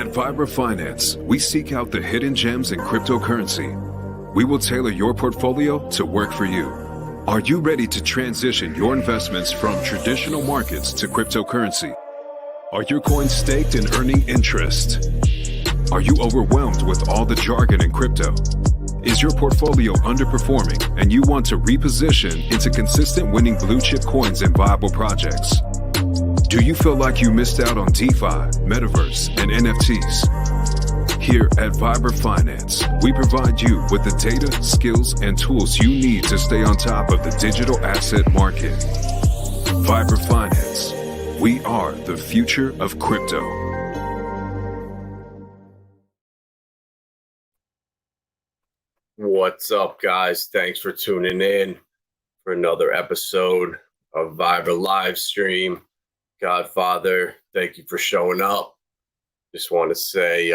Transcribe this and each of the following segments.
At Vibra Finance, we seek out the hidden gems in cryptocurrency. We will tailor your portfolio to work for you. Are you ready to transition your investments from traditional markets to cryptocurrency? Are your coins staked and earning interest? Are you overwhelmed with all the jargon in crypto? Is your portfolio underperforming and you want to reposition into consistent winning blue chip coins and viable projects? Do you feel like you missed out on DeFi, Metaverse, and NFTs? Here at Vibra Finance, we provide you with the data, skills, and tools you need to stay on top of the digital asset market. Vibra Finance. We are the future of crypto. What's up, guys? Thanks for tuning in for another episode of Vibra live stream. Godfather, thank you for showing up. Just want to say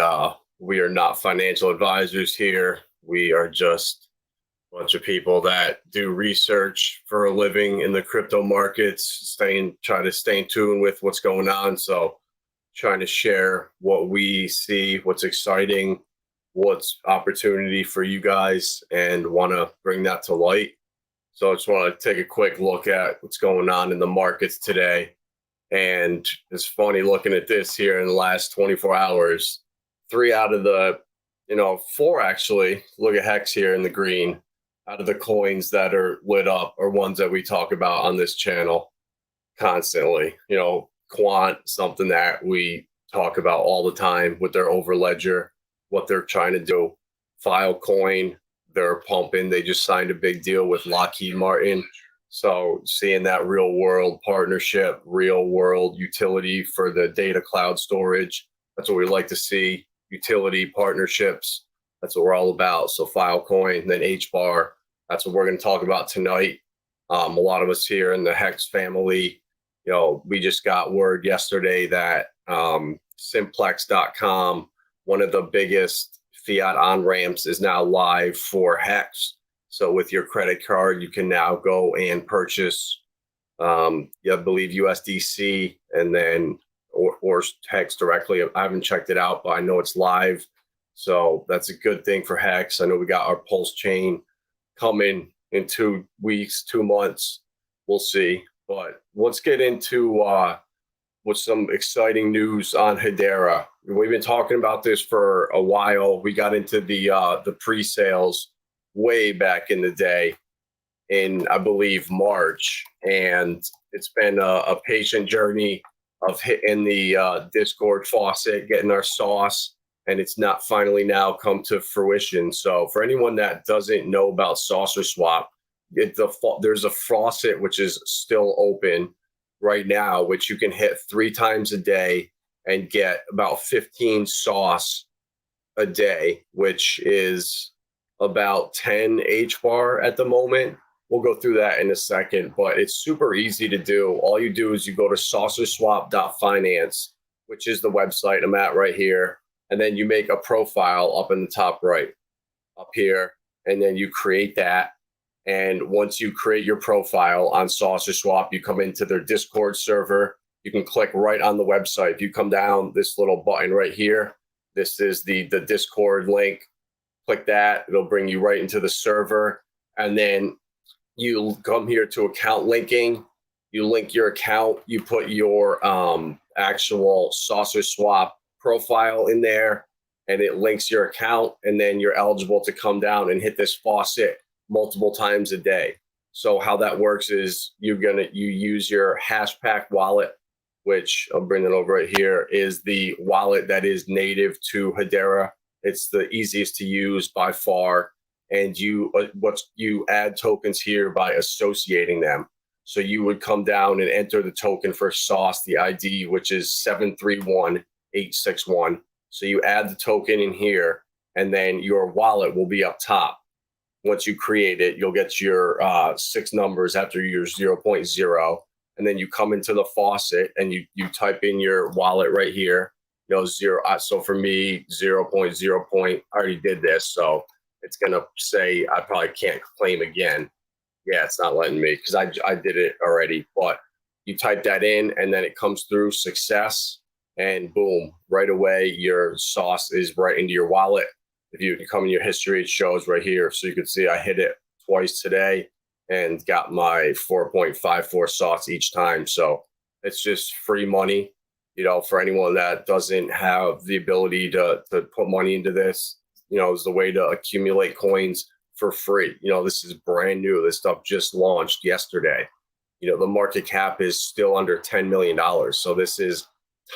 we are not financial advisors here. We are just a bunch of people that do research for a living in the crypto markets, try to stay in tune with what's going on. So trying to share what we see, what's exciting, what's opportunity for you guys, and want to bring that to light. So I just want to take a quick look at what's going on in the markets today. And it's funny looking at this here in the last 24 hours, 3 out of the, 4 actually, look at Hex here in the green, out of the coins that are lit up are ones that we talk about on this channel constantly. Quant, something that we talk about all the time with their overledger, what they're trying to do. Filecoin, they're pumping. They just signed a big deal with Lockheed Martin. So seeing that real world partnership, real world utility for the data cloud storage, that's what we like to see. Utility partnerships, that's what we're all about. So Filecoin, then HBAR, that's what we're going to talk about tonight. A lot of us here in the Hex family, we just got word yesterday that Simplex.com, one of the biggest fiat on-ramps, is now live for Hex. So with your credit card, you can now go and purchase, I believe, USDC and then or Hex directly. I haven't checked it out, but I know it's live. So that's a good thing for Hex. I know we got our Pulse chain coming in 2 weeks, 2 months. We'll see. But let's get into with some exciting news on Hedera. We've been talking about this for a while. We got into the pre-sales way back in the day in, I believe, March. And it's been a patient journey of hitting the Discord faucet, getting our sauce, and it's not finally now come to fruition. So for anyone that doesn't know about Saucerswap, there's a faucet which is still open right now, which you can hit 3 times a day and get about 15 sauce a day, which is about 10 HBAR at the moment. We'll go through that in a second, but it's super easy to do. All you do is you go to saucerswap.finance, which is the website I'm at right here. And then you make a profile up in the top right, up here, and then you create that. And once you create your profile on Saucerswap, you come into their Discord server. You can click right on the website. If you come down this little button right here, this is the Discord link. Click that, it'll bring you right into the server. And then you come here to account linking. You link your account, you put your actual Saucerswap profile in there, and it links your account, and then you're eligible to come down and hit this faucet multiple times a day. So how that works is you use your Hashpack wallet, which I'll bring it over right here, is the wallet that is native to Hedera. It's the easiest to use by far, and you add tokens here by associating them. So you would come down and enter the token for sauce, the ID, which is 731861. So you add the token in here, and then your wallet will be up top. Once you create it, you'll get your 6 numbers after your 0.0, and then you come into the faucet and you type in your wallet right here. Zero. So for me, 0.0. I already did this, so it's gonna say I probably can't claim again. Yeah, it's not letting me because I did it already. But you type that in, and then it comes through success. and boom, right away, your sauce is right into your wallet. If you come in your history, it shows right here. So you can see I hit it twice today and got my 4.54 sauce each time. So it's just free money, for anyone that doesn't have the ability to put money into this, is the way to accumulate coins for free. This is brand new. This stuff just launched yesterday. The market cap is still under $10 million. So this is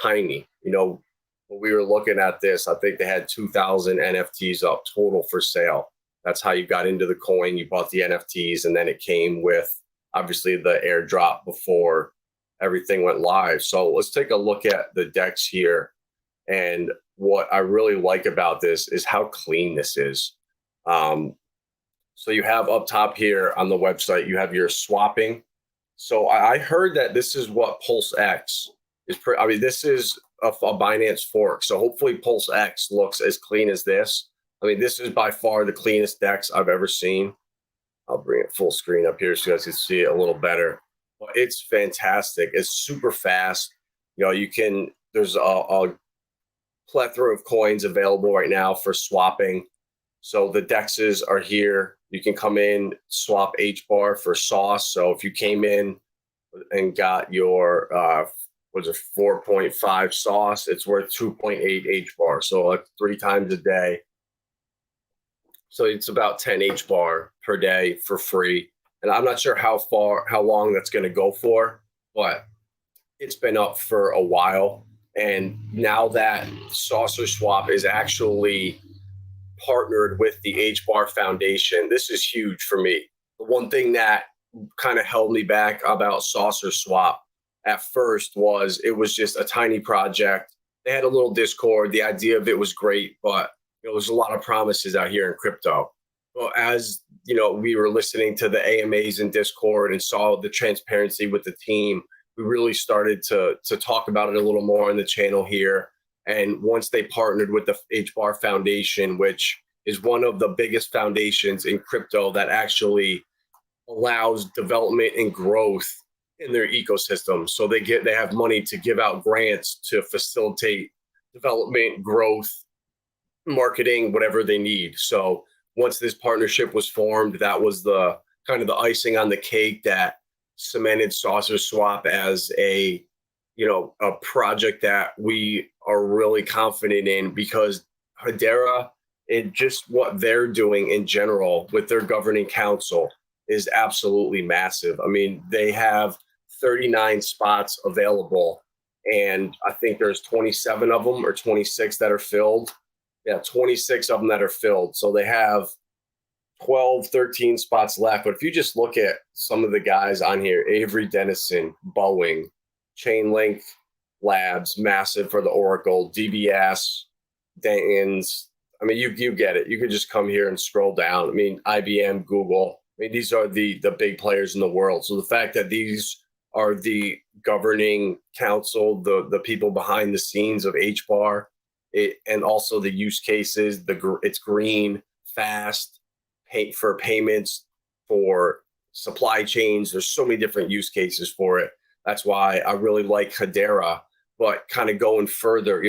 tiny. When we were looking at this, I think they had 2,000 NFTs up total for sale. That's how you got into the coin. You bought the NFTs, and then it came with, obviously, the airdrop before everything went live. So let's take a look at the DEX here. And what I really like about this is how clean this is. So you have up top here on the website, you have your swapping. So I heard that this is what Pulse X is. This is a Binance fork. So hopefully Pulse X looks as clean as this. This is by far the cleanest DEX I've ever seen. I'll bring it full screen up here so you guys can see it a little better. But it's fantastic. It's super fast. There's a plethora of coins available right now for swapping. So the DEXs are here. You can come in, swap HBAR for sauce. So if you came in and got your 4.5 sauce, it's worth 2.8 HBAR. So like 3 times a day. So it's about 10 HBAR per day for free. And I'm not sure how long that's going to go for, but it's been up for a while. And now that Saucerswap is actually partnered with the HBAR Foundation, this is huge for me. The one thing that kind of held me back about Saucerswap at first was it was just a tiny project. They had a little Discord. The idea of it was great, but there's a lot of promises out here in crypto. Well, as we were listening to the AMAs in Discord and saw the transparency with the team, we really started to talk about it a little more on the channel here. And once they partnered with the HBAR Foundation, which is one of the biggest foundations in crypto that actually allows development and growth in their ecosystem. So they have money to give out grants to facilitate development, growth, marketing, whatever they need. So once this partnership was formed, that was the kind of the icing on the cake that cemented Saucerswap as a project that we are really confident in, because Hedera and just what they're doing in general with their governing council is absolutely massive. They have 39 spots available, and I think there's 27 of them or 26 that are filled. Yeah, 26 of them that are filled. So they have 12, 13 spots left. But if you just look at some of the guys on here, Avery Dennison, Boeing, Chainlink Labs, massive for the Oracle, DBS, Dayton's. You get it. You could just come here and scroll down. IBM, Google. These are the big players in the world. So the fact that these are the governing council, the people behind the scenes of HBAR, and also the use cases, it's green, fast, pay for payments, for supply chains. There's so many different use cases for it. That's why I really like Hedera. But kind of going further,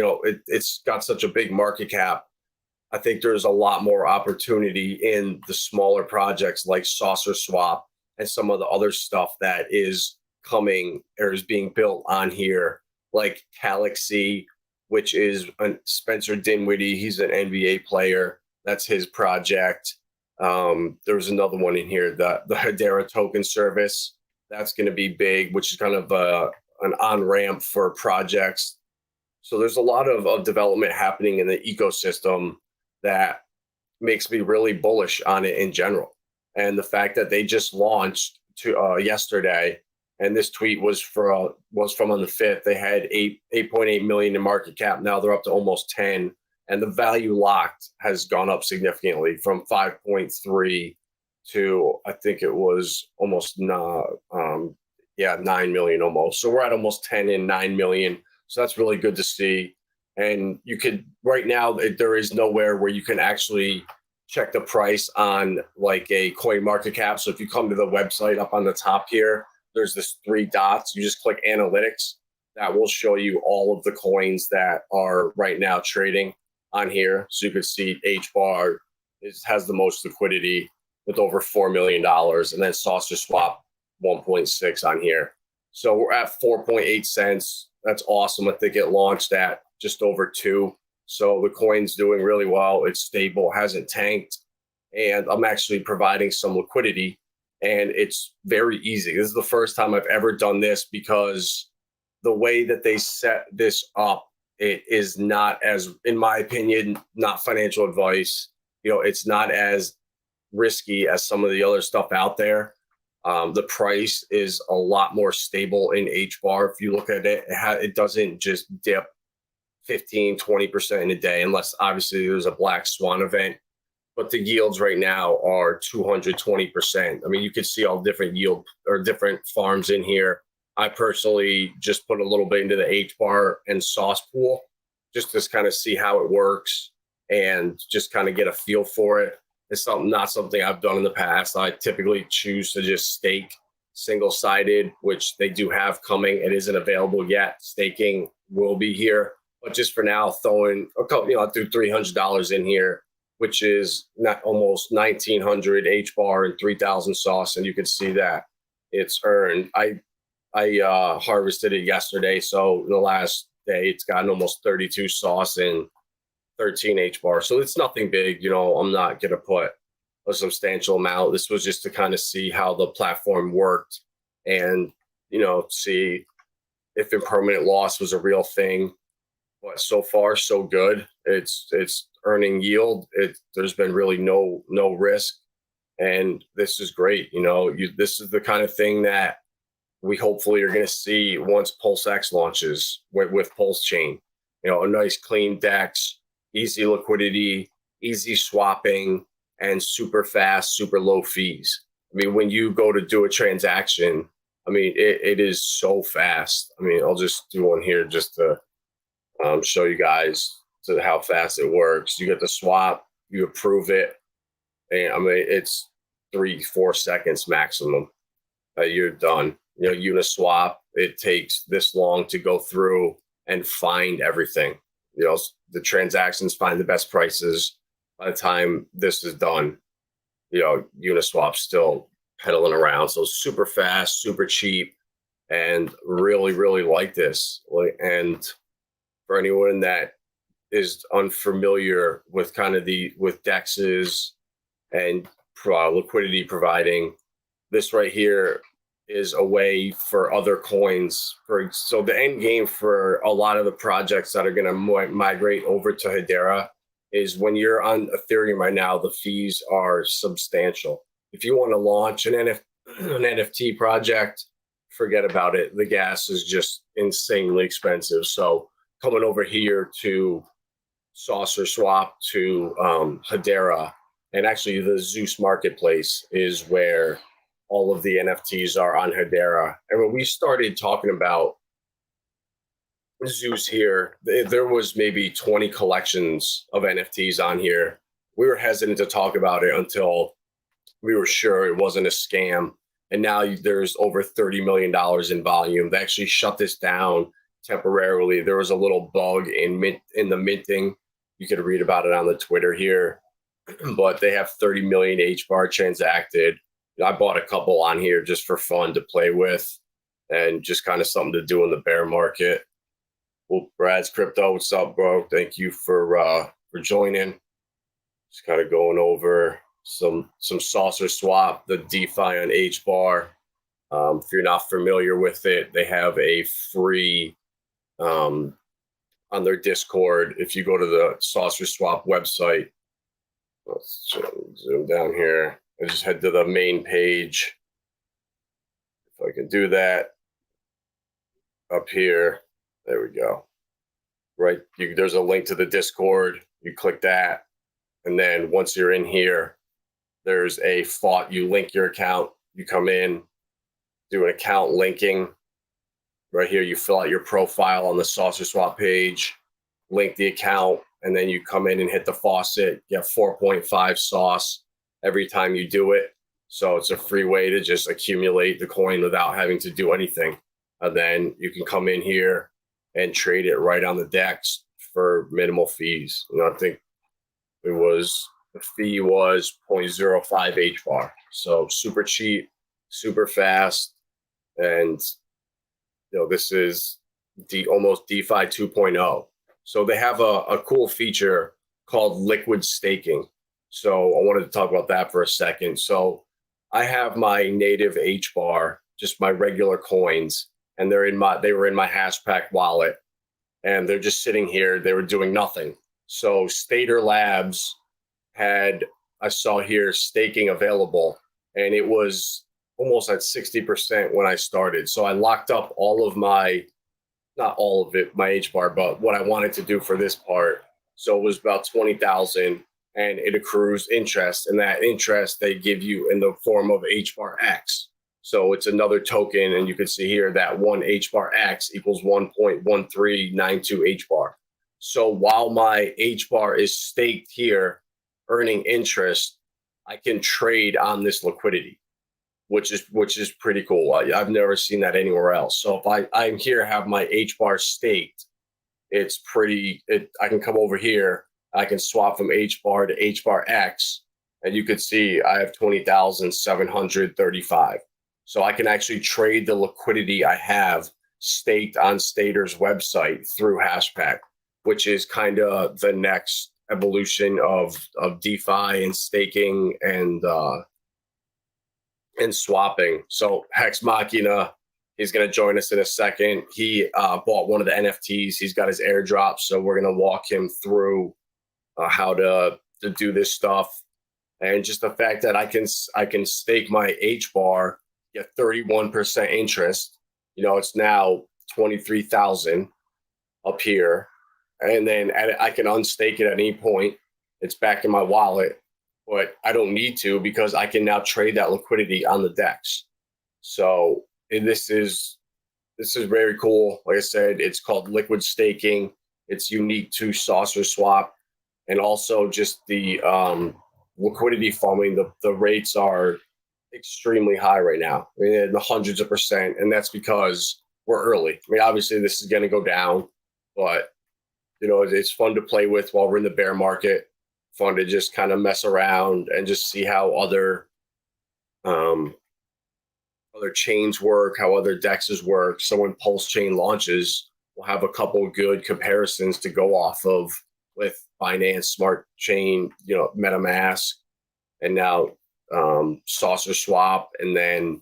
it's got such a big market cap. I think there's a lot more opportunity in the smaller projects like Saucerswap and some of the other stuff that is coming or is being built on here, like Galaxy, which is Spencer Dinwiddie. He's an NBA player. That's his project. There's another one in here, the Hedera token service. That's going to be big, which is kind of an on-ramp for projects. So there's a lot of development happening in the ecosystem that makes me really bullish on it in general. And the fact that they just launched yesterday, and this tweet was from on the 5th, they had 8.8 million in market cap. Now they're up to almost 10. And the value locked has gone up significantly from 5.3 to, I think it was almost 9 million almost. So we're at almost 10 and 9 million. So that's really good to see. And you could, right now, there is nowhere where you can actually check the price on like a coin market cap. So if you come to the website up on the top here, there's this 3 dots. You just click analytics. that will show you all of the coins that are right now trading on here. So you can see HBAR has the most liquidity with over $4 million, and then Saucerswap 1.6 on here. So we're at 4.8 cents. That's awesome. I think it launched at just over 2. So the coin's doing really well. It's stable, hasn't tanked. And I'm actually providing some liquidity, and it's very easy. This is the first time I've ever done this, because the way that they set this up, it is not as, in my opinion, not financial advice. It's not as risky as some of the other stuff out there. The price is a lot more stable in HBAR. If you look at it, it doesn't just dip 15, 20% in a day, unless obviously there's a black swan event. But the yields right now are 220%. I mean, you can see all different yield or different farms in here. I personally just put a little bit into the HBAR and sauce pool just to kind of see how it works and just kind of get a feel for it. It's not something I've done in the past. I typically choose to just stake single-sided, which they do have coming. It isn't available yet. Staking will be here. But just for now, throwing a couple, I'll do $300 in here, which is not almost 1,900 HBAR and 3,000 sauce. And you can see that it's earned. I harvested it yesterday, so in the last day it's gotten almost 32 sauce and 13 HBAR. So it's nothing big. I'm not going to put a substantial amount. This was just to kind of see how the platform worked and, see if impermanent loss was a real thing. But so far, so good. It's earning yield. There's been really no risk. And this is great. This is the kind of thing that we hopefully are going to see once PulseX launches with Pulse Chain. A nice clean DEX, easy liquidity, easy swapping, and super fast, super low fees. I mean, when you go to do a transaction, I mean, it is so fast. I mean, I'll just do one here just to show you guys how fast it works. You get the swap, you approve it, and I mean, it's 3-4 seconds maximum. You're done. Uniswap, it takes this long to go through and find everything. The transactions find the best prices. By the time this is done, Uniswap's still pedaling around. So super fast, super cheap, and really, really like this. And for anyone that is unfamiliar with kind of with DEXs and liquidity providing, this right here is a way for other coins. So the end game for a lot of the projects that are going to migrate over to Hedera is when you're on Ethereum right now, the fees are substantial. If you want to launch an NFT project, forget about it. The gas is just insanely expensive. So coming over here to Saucerswap, to Hedera, and actually the Zeus marketplace is where all of the NFTs are on Hedera. And when we started talking about Zeus here, there was maybe 20 collections of NFTs on here. We were hesitant to talk about it until we were sure it wasn't a scam. And now there's over $30 million in volume. They actually shut this down temporarily. There was a little bug in the minting. You could read about it on the Twitter here. But they have 30 million HBAR transacted. I bought a couple on here just for fun to play with and just kind of something to do in the bear market. Well, Brad's Crypto, what's up, bro? Thank you for joining. Just kind of going over some Saucerswap, the DeFi on HBAR. If you're not familiar with it, they have a free on their Discord. If you go to the Saucerswap website, let's zoom down here. I just head to the main page. If I can do that up here, there we go. Right, there's a link to the Discord. You click that, and then once you're in here, there's a you link your account. You come in, do an account linking. Right here, you fill out your profile on the Saucerswap page, link the account, and then you come in and hit the faucet. You have 4.5 sauce every time you do it. So it's a free way to just accumulate the coin without having to do anything. And then you can come in here and trade it right on the DEX for minimal fees. I think the fee was 0.05 H bar. So super cheap, super fast. And, this is almost DeFi 2.0. So they have a cool feature called liquid staking. So I wanted to talk about that for a second. So I have my native H bar, just my regular coins, and they were in my Hashpack wallet, and they're just sitting here. They were doing nothing. So Stater Labs I saw here staking available, and it was almost at 60% when I started. So I locked up not all of it, my H bar, but what I wanted to do for this part. So it was about 20,000, and it accrues interest, and that interest they give you in the form of H bar X. So it's another token, and you can see here that one H bar X equals 1.1392 H bar. So while my H bar is staked here, earning interest, I can trade on this liquidity, which is pretty cool. I've never seen that anywhere else. So if I'm here, have my H bar staked, I can come over here, I can swap from H bar to H bar X, and you could see I have 20,735. So I can actually trade the liquidity I have staked on Stater's website through Hashpack, which is kind of the next evolution of DeFi and staking and swapping. So Hex Machina, he's going to join us in a second. He bought one of the NFTs. He's got his airdrop, so we're going to walk him through how to do this stuff, and just the fact that I can stake my H bar, get 31% interest. It's now 23,000 up here, and then I can unstake it at any point. It's back in my wallet, but I don't need to because I can now trade that liquidity on the DEX. So this is very cool. Like I said, it's called liquid staking. It's unique to Saucerswap, and also just the liquidity farming. The rates are extremely high right now. I mean, in the hundreds of percent, and that's because we're early. I mean, obviously this is going to go down, but it's fun to play with while we're in the bear market. Fun to just kind of mess around and just see how other chains work, how other DEXs work. So when Pulse Chain launches, we'll have a couple good comparisons to go off of with Binance Smart Chain, MetaMask, and now Saucerswap, and then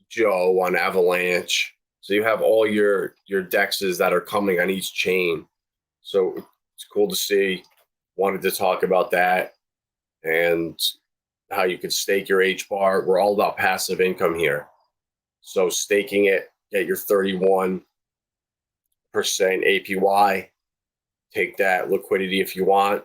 Joe on Avalanche. So you have all your DEXs that are coming on each chain. So it's cool to see. Wanted to talk about that and how you could stake your H bar. We're all about passive income here. So staking it, get your 31% APY, take that liquidity if you want,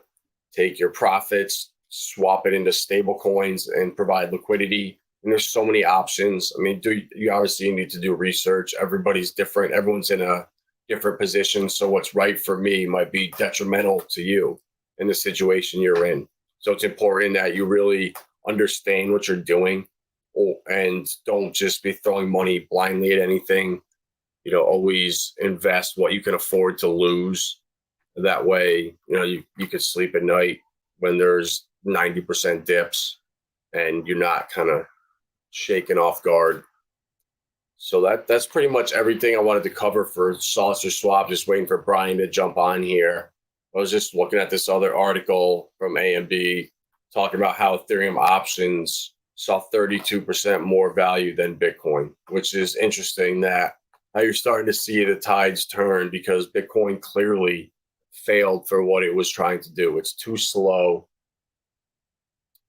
take your profits, swap it into stable coins and provide liquidity. And there's so many options. I mean, you obviously need to do research. Everybody's different. Everyone's in a different position. So what's right for me might be detrimental to you in the situation you're in. So it's important that you really understand what you're doing and don't just be throwing money blindly at anything. Always invest what you can afford to lose. That way, you could sleep at night when there's 90% dips and you're not kind of shaken off guard. So that's pretty much everything I wanted to cover for Saucerswap. Just waiting for Brian to jump on here. I was just looking at this other article from AMB talking about how Ethereum options saw 32% more value than Bitcoin, which is interesting that how you're starting to see the tides turn because Bitcoin clearly failed for what it was trying to do. It's too slow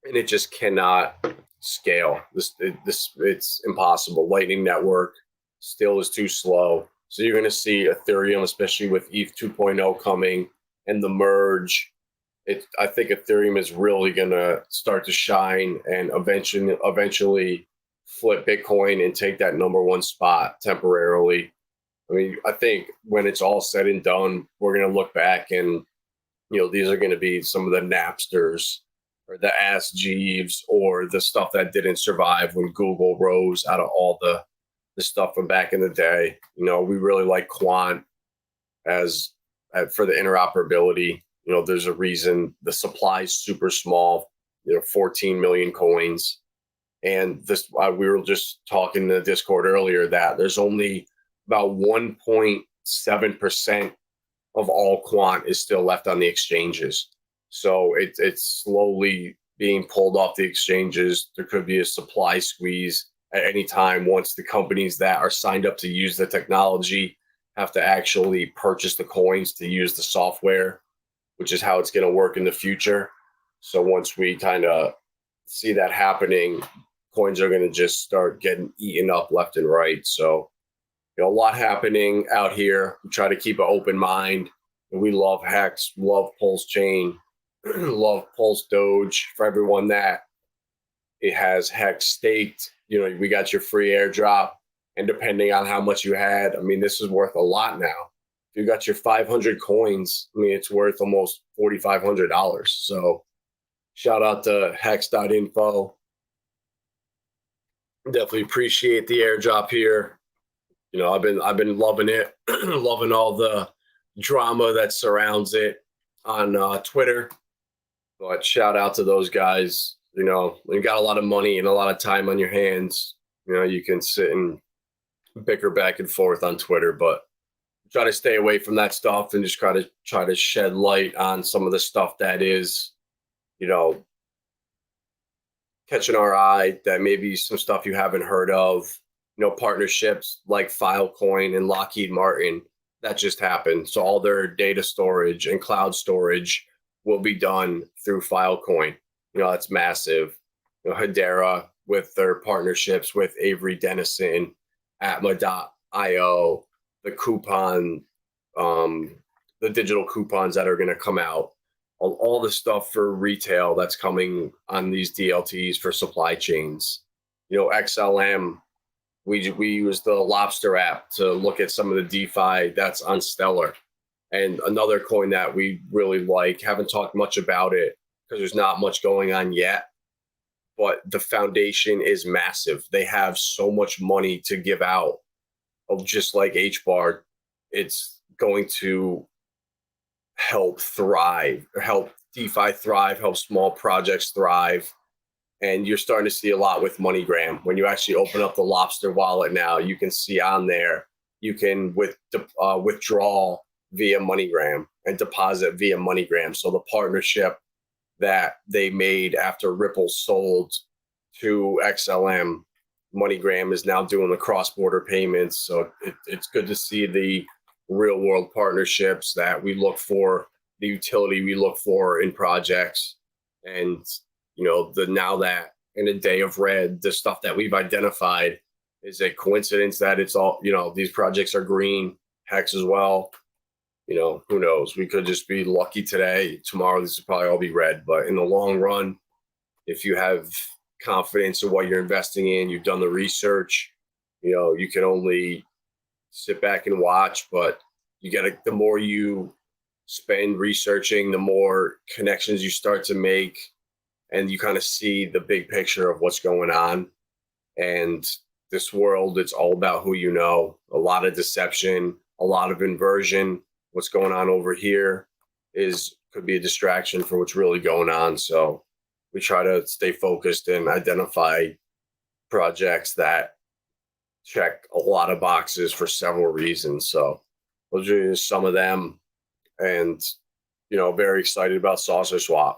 and it just cannot scale. It's impossible. Lightning Network still is too slow. So you're going to see Ethereum, especially with ETH 2.0 coming and the merge. I think Ethereum is really going to start to shine and eventually flip Bitcoin and take that number one spot temporarily. I mean, I think when it's all said and done, we're going to look back and, these are going to be some of the Napsters or the Ask Jeeves or the stuff that didn't survive when Google rose out of all the the stuff from back in the day. We really like Quant as for the interoperability. There's a reason the supply is super small. 14 million coins, and this we were just talking in the Discord earlier that there's only about 1.7% of all Quant is still left on the exchanges. So it's slowly being pulled off the exchanges. There could be a supply squeeze at any time once the companies that are signed up to use the technology have to actually purchase the coins to use the software, which is how it's going to work in the future. So once we kind of see that happening, coins are going to just start getting eaten up left and right. So, a lot happening out here. We try to keep an open mind. We love Hex, love Pulse Chain, love Pulse Doge. For everyone that it has Hex staked, we got your free airdrop. And depending on how much you had, this is worth a lot now. If you got your 500 coins, it's worth almost $4,500. So shout out to hex.info. Definitely appreciate the airdrop here. I've been loving it, loving all the drama that surrounds it on Twitter. But shout out to those guys. When you got a lot of money and a lot of time on your hands, you can sit and bicker back and forth on Twitter, but try to stay away from that stuff and just try to shed light on some of the stuff that is, catching our eye, that maybe some stuff you haven't heard of. Partnerships like Filecoin and Lockheed Martin that just happened. So all their data storage and cloud storage will be done through Filecoin. That's massive. Hedera with their partnerships with Avery Dennison, Atma.io, the coupon, the digital coupons that are going to come out, all the stuff for retail that's coming on these DLTs for supply chains. XLM, we use the Lobster app to look at some of the DeFi that's on Stellar. And another coin that we really like, haven't talked much about it because there's not much going on yet, but the foundation is massive. They have so much money to give out. Just like HBAR, it's going to help DeFi thrive, help small projects thrive. And you're starting to see a lot with MoneyGram. When you actually open up the Lobster wallet now, you can see on there, you can withdraw via MoneyGram and deposit via MoneyGram. So the partnership that they made after Ripple sold to XLM, MoneyGram is now doing the cross-border payments. So it's good to see the real-world partnerships that we look for, the utility we look for in projects. And, now that in a day of red, the stuff that we've identified is a coincidence that it's all, these projects are green, Hex as well. Who knows? We could just be lucky today. Tomorrow, this will probably all be red. But in the long run, if you have confidence in what you're investing in, you've done the research, you can only sit back and watch, but the more you spend researching, the more connections you start to make, and you kind of see the big picture of what's going on. And this world, it's all about who you know. A lot of deception, a lot of inversion. What's going on over here could be a distraction for what's really going on. So we try to stay focused and identify projects that check a lot of boxes for several reasons. So those are just some of them. And, very excited about Saucerswap.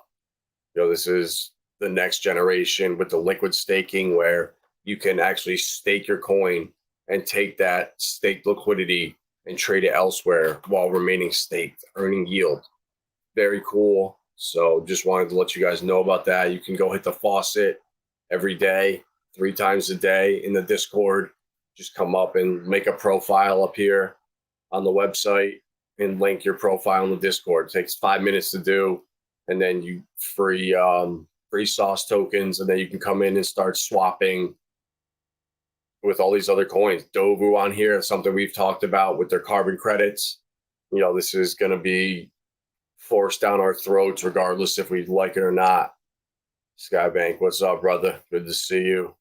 This is the next generation with the liquid staking where you can actually stake your coin and take that staked liquidity and trade it elsewhere while remaining staked, earning yield. Very cool. So just wanted to let you guys know about that. You can go hit the faucet every day, 3 times a day in the Discord. Just come up and make a profile up here on the website and link your profile in the Discord. It takes 5 minutes to do. And then you free sauce tokens. And then you can come in and start swapping with all these other coins. Dovu on here, something we've talked about with their carbon credits. This is going to be forced down our throats regardless if we like it or not. Skybank, what's up, brother? Good to see you.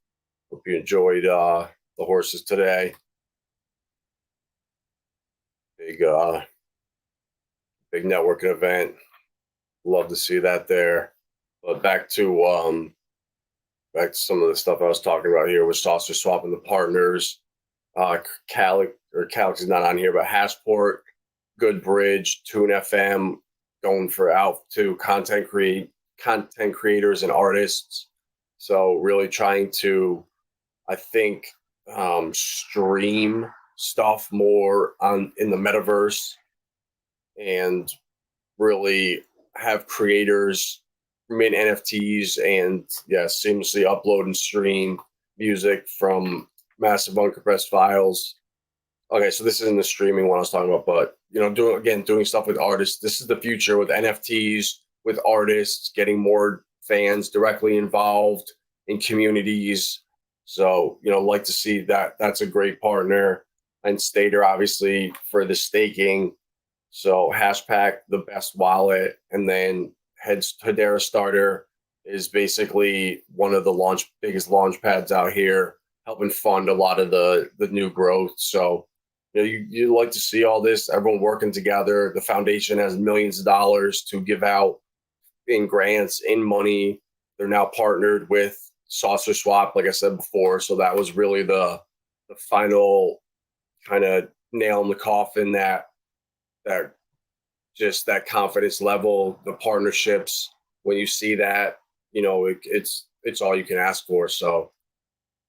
Hope you enjoyed the the horses today. Big big networking event. Love to see that there. But back to some of the stuff I was talking about here with Saucerswap and the partners. Calix is not on here, but Hashport, good bridge, Tune FM, going for out to content creators and artists. So really trying to, I think, stream stuff more in the metaverse and really have creators mint NFTs and seamlessly upload and stream music from massive uncompressed files. Okay, so this isn't the streaming one I was talking about, but doing stuff with artists. This is the future with NFTs, with artists, getting more fans directly involved in communities. So, like to see that. That's a great partner. And Stater, obviously, for the staking. So Hashpack, the best wallet, and then Hedera Starter is basically one of the biggest launch pads out here, helping fund a lot of the new growth. So you like to see all this, everyone working together. The foundation has millions of dollars to give out in grants, in money. They're now partnered with Saucerswap, like I said before. So that was really the final kind of nail in the coffin, that just that confidence level, the partnerships. When you see that, it's all you can ask for. So,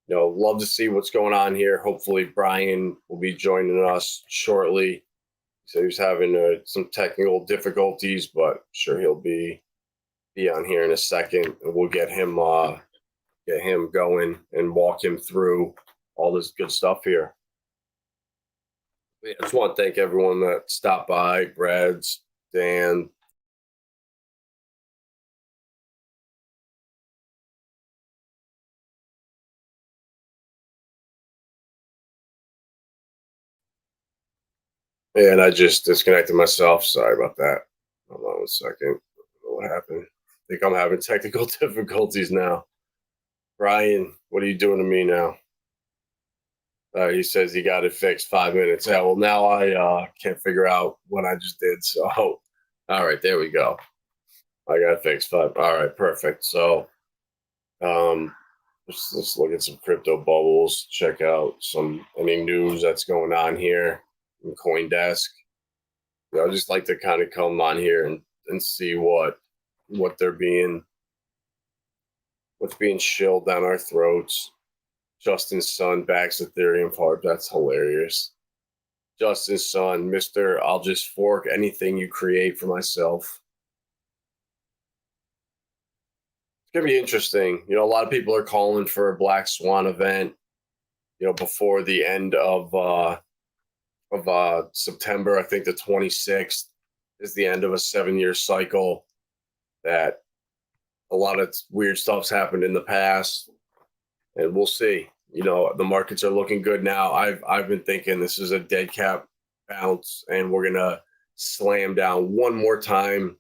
love to see what's going on here. Hopefully Brian will be joining us shortly. He said he's having some technical difficulties, but sure he'll be on here in a second, and we'll get him going and walk him through all this good stuff here. I just want to thank everyone that stopped by. Brad's, Dan, and I just disconnected myself. Sorry about that. Hold on 1 second. I don't know what happened. I think I'm having technical difficulties now. Brian, what are you doing to me now? He says he got it fixed 5 minutes. Yeah, well, now I can't figure out what I just did. So, all right, there we go. I got it fixed 5. All right, perfect. So, let's look at some crypto bubbles. Check out any news that's going on here in CoinDesk. I just like to kind of come on here and see what's being shilled down our throats. Justin's son backs Ethereum hard. That's hilarious. Justin's son, Mr. I'll just fork anything you create for myself. It's going to be interesting. A lot of people are calling for a Black Swan event, before the end of September. I think the 26th is the end of a 7-year cycle that a lot of weird stuff's happened in the past. And we'll see. The markets are looking good now. I've been thinking this is a dead cat bounce, and we're gonna slam down one more time.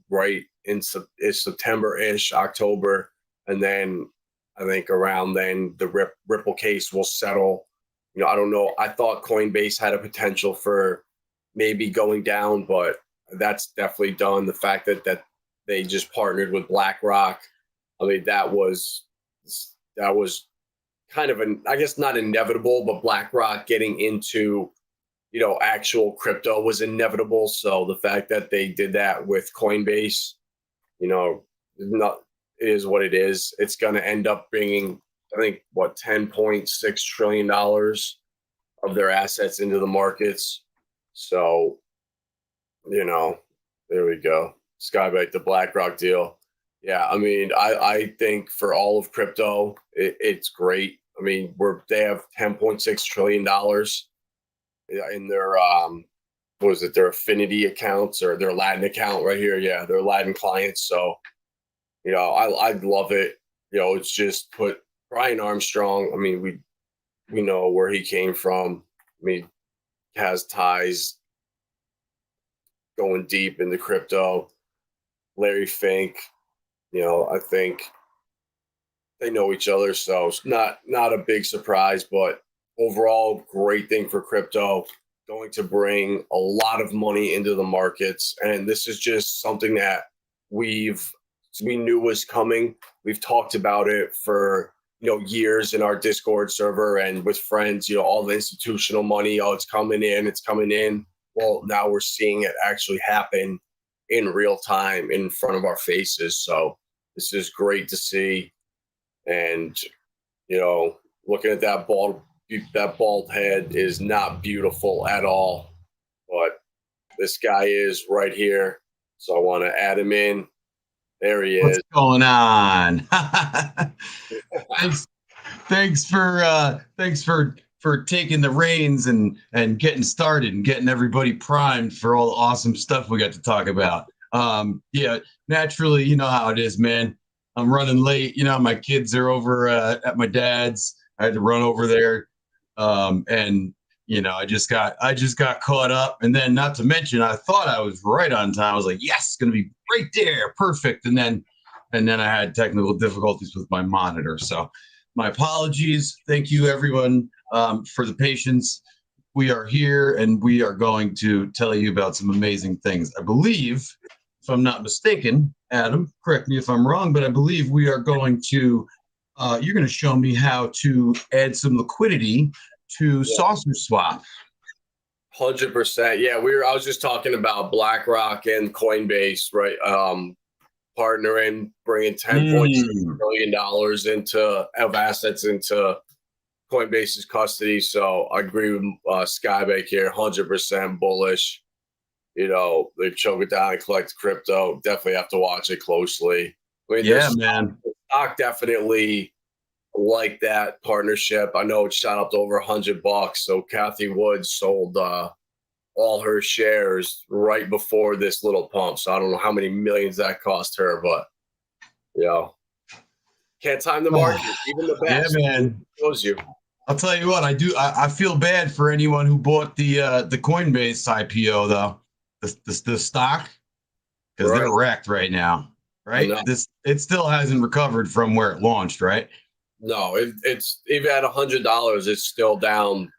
Right in September-ish, October, and then I think around then the Ripple case will settle. I don't know. I thought Coinbase had a potential for maybe going down, but that's definitely done. The fact that they just partnered with BlackRock, I mean, that was kind of I guess not inevitable, but BlackRock getting into, actual crypto was inevitable. So the fact that they did that with Coinbase, it is what it is. It's going to end up bringing, I think, $10.6 trillion of their assets into the markets. So, there we go. Skybank, the BlackRock deal. Yeah, I mean, I think for all of crypto, it's great. I mean, they have $10.6 trillion in their their affinity accounts or their Latin account right here. Yeah, their Latin clients. So, I love it. It's just put Brian Armstrong. I mean, we know where he came from. I mean, has ties going deep into crypto. Larry Fink. I think they know each other, so it's not a big surprise. But overall, great thing for crypto. Going to bring a lot of money into the markets, and this is just something that we knew was coming. We've talked about it for years in our Discord server and with friends. All the institutional money. Oh, it's coming in. It's coming in. Well, now we're seeing it actually happen in real time in front of our faces. So this is great to see. And, looking at that bald head is not beautiful at all. But this guy is right here. So I want to add him in. There he is. What's going on? thanks for taking the reins and getting started and getting everybody primed for all the awesome stuff we got to talk about. Yeah, naturally, you know how it is, man. I'm running late. My kids are over at my dad's. I had to run over there, and I just got caught up. And then, not to mention, I thought I was right on time. I was like, yes, it's gonna be right there, perfect. And then I had technical difficulties with my monitor. So, my apologies. Thank you, everyone, for the patience. We are here, and we are going to tell you about some amazing things. I believe, if I'm not mistaken, Adam, correct me if I'm wrong, but I believe we are going to, you're going to show me how to add some liquidity to Saucerswap. 100%. Yeah, I was just talking about BlackRock and Coinbase, right? Partnering, bringing $10.6 billion of assets into Coinbase's custody. So I agree with Skybank here, 100% bullish. They choke it down and collect crypto. Definitely have to watch it closely. I mean, man. The stock definitely like that partnership. I know it shot up to over $100. So Kathy Wood sold all her shares right before this little pump. So I don't know how many millions that cost her, but can't time the market. Even the best. Yeah, man. Shows you. I'll tell you what, I feel bad for anyone who bought the Coinbase IPO though. The stock, because they're wrecked right now, right? It still hasn't recovered from where it launched, right? No, it's even at $100, it's still down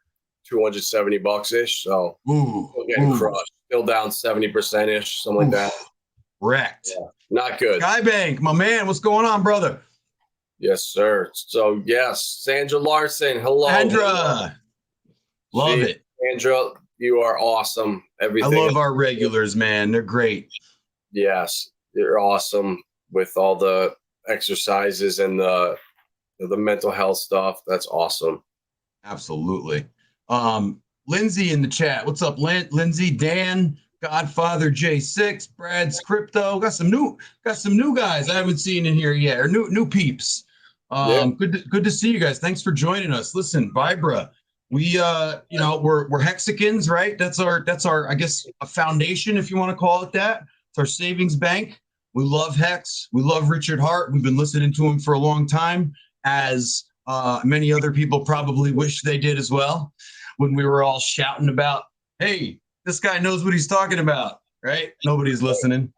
$270 ish. So still getting crushed. Still down 70% ish, something like that. Wrecked. Yeah, not good. Skybank, my man, what's going on, brother? Yes, sir. So yes, Sandra Larson, hello. Sandra, love it. Sandra, you are awesome. Everything. I love our regulars, man. They're great. Yes, you're awesome with all the exercises and the mental health stuff. That's awesome. Absolutely. Lindsay in the chat. What's up, Lindsay? Dan, Godfather J6, Brad's Crypto. Got some new guys I haven't seen in here yet, or new peeps. Good to see you guys. Thanks for joining us. Listen, Vibra. We we're Hexicans, right? That's our I guess a foundation, if you want to call it that. It's our savings bank. We love Hex. We love Richard Hart. We've been listening to him for a long time, as many other people probably wish they did as well, when we were all shouting about, hey, this guy knows what he's talking about, right? Nobody's listening.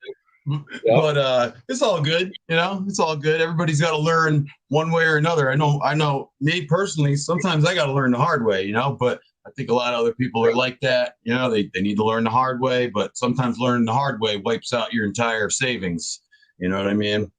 Yep. But it's all good, it's all good. Everybody's got to learn one way or another. I know me personally, sometimes I got to learn the hard way, but I think a lot of other people are like that. They need to learn the hard way, but sometimes learning the hard way wipes out your entire savings. You know what I mean?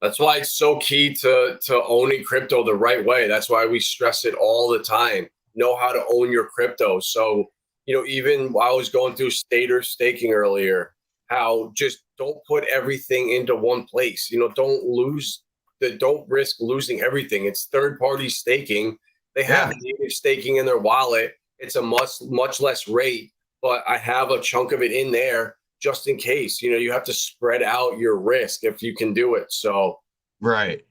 That's why it's so key to owning crypto the right way. That's why we stress it all the time. Know how to own your crypto. So, even while I was going through staking earlier, how just don't put everything into one place. Don't risk losing everything. It's third-party staking. They have native staking in their wallet. It's a much less rate, but I have a chunk of it in there just in case. You have to spread out your risk if you can do it. So right.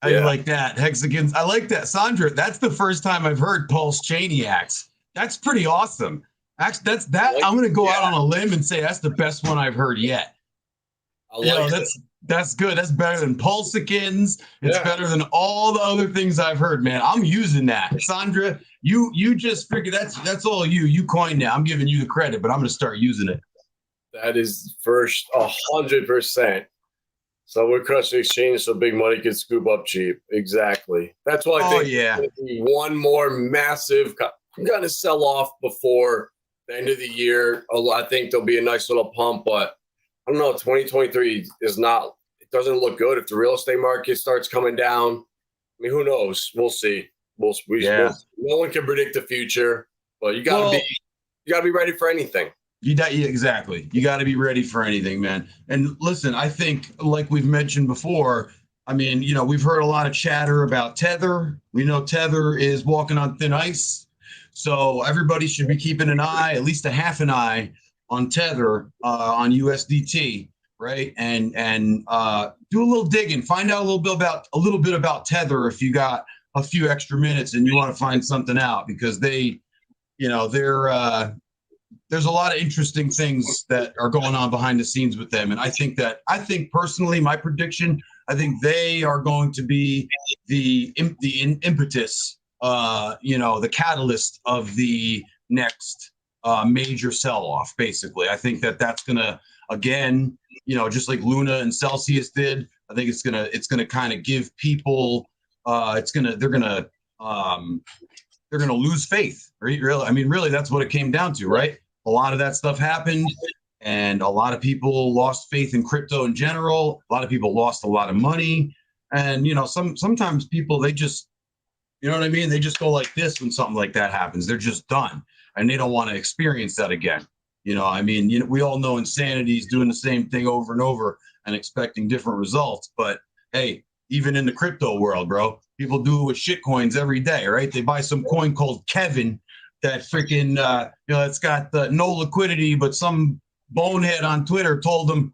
I like that. Hexagons. I like that. Sandra, that's the first time I've heard Pulse Chaniacs. That's pretty awesome. Actually, I'm going to go out on a limb and say that's the best one I've heard yet. That's good. That's better than Pulsicans. It's better than all the other things I've heard, man. I'm using that. Sandra, you just figured that's all you. You coined that. I'm giving you the credit, but I'm going to start using it. That is first 100%. Someone crush the exchange so big money can scoop up cheap. Exactly. That's why I Oh, think yeah. one more massive kind of sell off before the end of the year. I think there'll be a nice little pump, but I don't know. 2023 is not. It doesn't look good if the real estate market starts coming down. I mean, who knows? We'll see. Yeah. No one can predict the future, but you got to be ready for anything. Yeah, exactly. You got to be ready for anything, man. And listen, I think, like we've mentioned before, I mean, we've heard a lot of chatter about Tether. We know Tether is walking on thin ice. So everybody should be keeping an eye, at least a half an eye, on Tether, on USDT, right? And do a little digging, find out a little bit about Tether if you got a few extra minutes and you want to find something out, because they're there's a lot of interesting things that are going on behind the scenes with them. And I think personally, my prediction, I think they are going to be the impetus, the catalyst of the next major sell-off, basically. I think that's going to, again, just like Luna and Celsius did, I think it's going to kind of give people, they're going to lose faith. Really, I mean, really, that's what it came down to, right? A lot of that stuff happened, and a lot of people lost faith in crypto in general. A lot of people lost a lot of money, and sometimes people, they just, what I mean? They just go like this when something like that happens. They're just done, and they don't want to experience that again. I mean, we all know insanity is doing the same thing over and over and expecting different results. But hey, even in the crypto world, bro, people do it with shit coins every day, right? They buy some coin called Kevin that freaking, it's got no liquidity, but some bonehead on Twitter told them,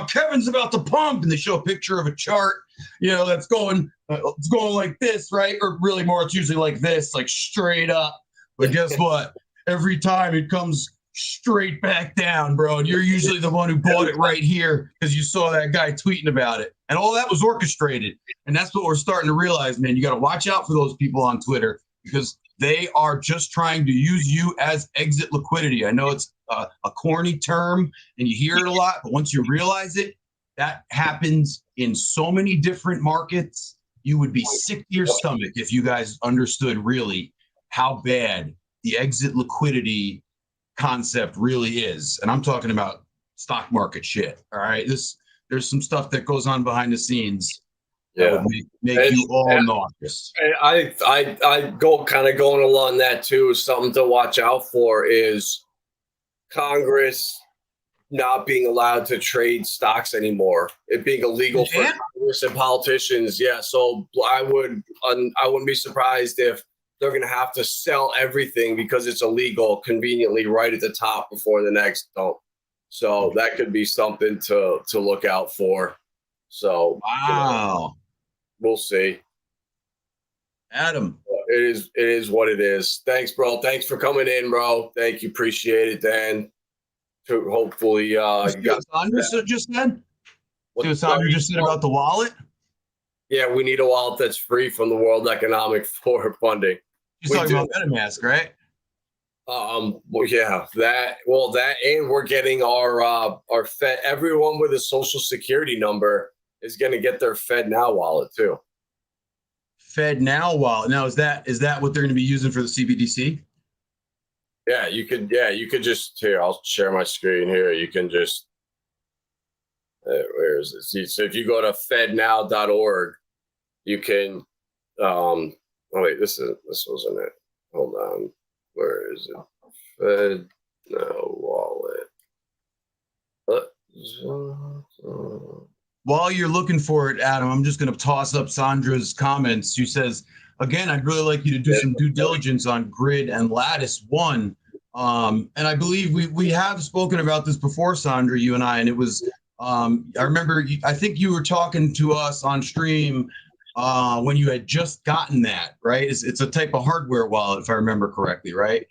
Kevin's about to pump. And they show a picture of a chart, that's going, it's going like this, right? Or really more, it's usually like this, like straight up. But guess what? Every time it comes straight back down, bro. And you're usually the one who bought it right here because you saw that guy tweeting about it. And all that was orchestrated. And that's what we're starting to realize, man. You got to watch out for those people on Twitter, because they are just trying to use you as exit liquidity. I know it's a corny term and you hear it a lot, but once you realize it, that happens in so many different markets. You would be sick to your stomach if you guys understood really how bad the exit liquidity concept really is. And I'm talking about stock market shit. All right. There's some stuff that goes on behind the scenes. Yeah, that would make you all nauseous. I go kind of going along that too. Something to watch out for is Congress not being allowed to trade stocks anymore. It being illegal for Congress and politicians. Yeah, so I wouldn't be surprised if they're going to have to sell everything because it's illegal conveniently right at the top before the next don't. So that could be something to look out for. So wow. We'll see. Adam. It is what it is. Thanks, bro. Thanks for coming in, bro. Thank you. Appreciate it, Dan. Hopefully, you got Sandra just said? What Sandra just said about the wallet? Yeah, we need a wallet that's free from the World Economic Forum funding. She's talking about MetaMask, right? Well, yeah, that, and we're getting our Fed. Everyone with a social security number is going to get their Fed Now wallet too. Fed Now wallet. Now, is that what they're going to be using for the CBDC? Yeah, you could just, here, I'll share my screen here. You can just, where is it? See, so if you go to fednow.org, you can, oh wait, this wasn't it. Hold on. Where is it? Fed Now wallet. While you're looking for it, Adam, I'm just going to toss up Sandra's comments. She says, again, I'd really like you to do some due diligence on Grid and Lattice One. And I believe we have spoken about this before, Sandra, you and I, and it was, I remember, I think you were talking to us on stream when you had just gotten that, right? It's a type of hardware wallet, if I remember correctly, right?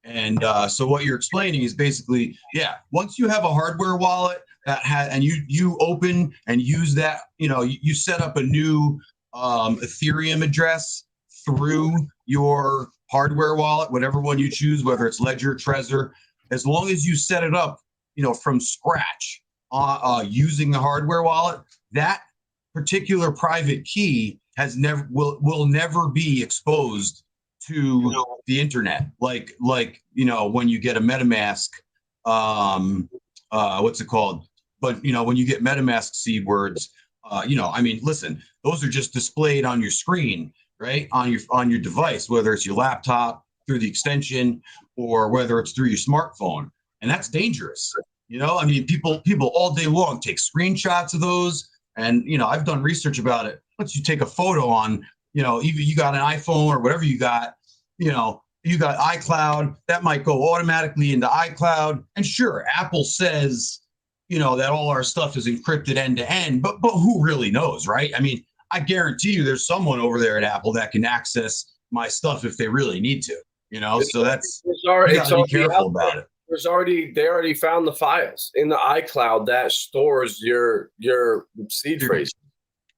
And so what you're explaining is basically, yeah, once you have a hardware wallet, and you open and use that, you set up a new Ethereum address through your hardware wallet, whatever one you choose, whether it's Ledger, Trezor, as long as you set it up, from scratch using the hardware wallet, that particular private key will never be exposed to the internet. Like when you get a MetaMask, what's it called? But when you get MetaMask seed words, listen, those are just displayed on your screen, right? On your device, whether it's your laptop through the extension or whether it's through your smartphone. And that's dangerous. People all day long take screenshots of those. And, I've done research about it. Once you take a photo on, even you got an iPhone or whatever you got iCloud, that might go automatically into iCloud. And sure, Apple says, that all our stuff is encrypted end to end, but who really knows, right? I guarantee you there's someone over there at Apple that can access my stuff if they really need to, so that's, you got to be careful about it. They already found the files in the iCloud that stores your seed phrase.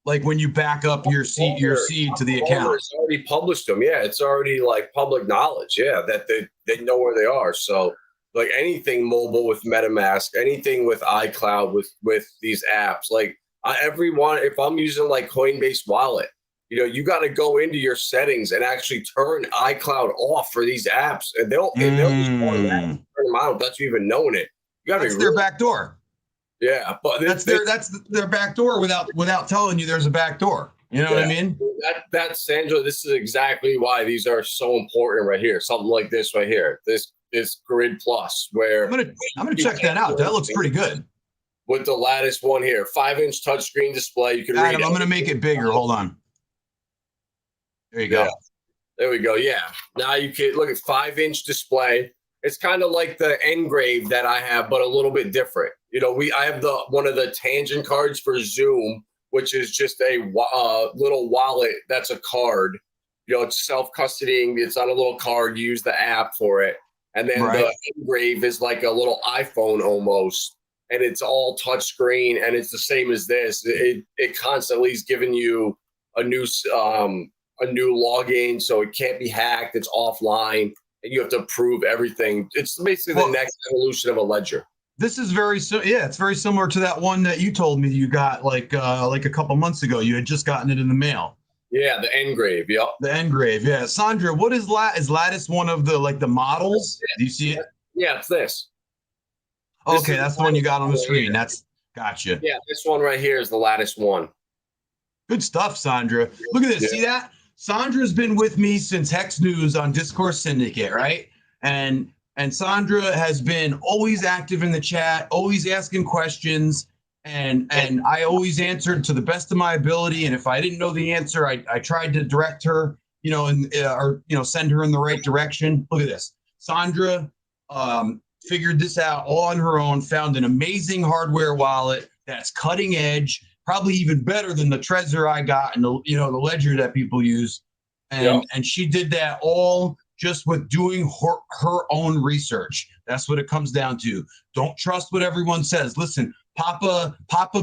Like when you back up your seed to the account. It's already published them. Yeah, it's already like public knowledge. Yeah, that they know where they are. So like anything mobile with MetaMask, anything with iCloud with these apps, like if I'm using like Coinbase Wallet, you got to go into your settings and actually turn iCloud off for these apps, and they'll just turn them out without you even knowing it. That's their back door. Yeah, but that's their back door without telling you there's a back door. You know what I mean? That's Sandra. This is exactly why these are so important right here. Something like this right here. This Grid Plus, where I'm gonna check that out. That looks pretty good. With the lattice one here, 5-inch touchscreen display. You can read it. I'm gonna make it bigger. Hold on. There you go. Yeah. There we go. Yeah. Now you can look at 5-inch display. It's kind of like the Engrave that I have, but a little bit different. I have one of the tangent cards for Zoom, which is just a little wallet that's a card. It's self-custodying. It's on a little card. You use the app for it. And then the Engrave is like a little iPhone almost. And it's all touchscreen, and it's the same as this. It constantly is giving you a new login, so it can't be hacked. It's offline, and you have to approve everything. It's basically the next evolution of a ledger. This is it's very similar to that one that you told me you got like a couple months ago. You had just gotten it in the mail. Yeah, the Engrave. Yep. The Engrave. Yeah, Sandra, what is Lattice? One of the models? Do you see it? Yeah, it's this. Okay, that's the one you got on the screen. That's gotcha. Yeah, this one right here is the Lattice one. Good stuff, Sandra. Look at this. Yeah. See that? Sandra's been with me since Hex News on Discourse Syndicate, right? And Sandra has been always active in the chat, always asking questions, and I always answered to the best of my ability. And if I didn't know the answer, I tried to direct her, or send her in the right direction. Look at this. Sandra figured this out all on her own, found an amazing hardware wallet that's cutting edge, probably even better than the Trezor I got and the ledger that people use. And she did that all just with doing her own research. That's what it comes down to. Don't trust what everyone says. Listen, Papa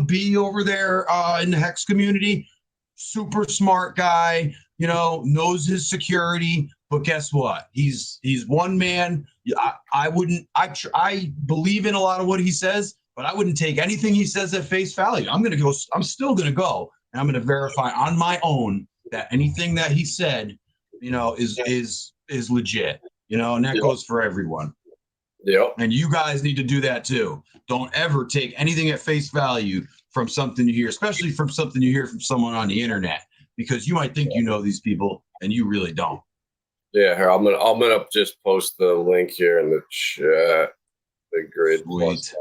B over there in the Hex community, super smart guy, knows his security. But guess what? He's one man. I believe in a lot of what he says, but I wouldn't take anything he says at face value. I'm still gonna go and I'm gonna verify on my own that anything that he said, is legit. And that goes for everyone. Yep. And you guys need to do that too. Don't ever take anything at face value from something you hear, especially from something you hear from someone on the internet, because you might think you know these people and you really don't. Yeah, here, I'm gonna just post the link here in the chat. The Grid Plus.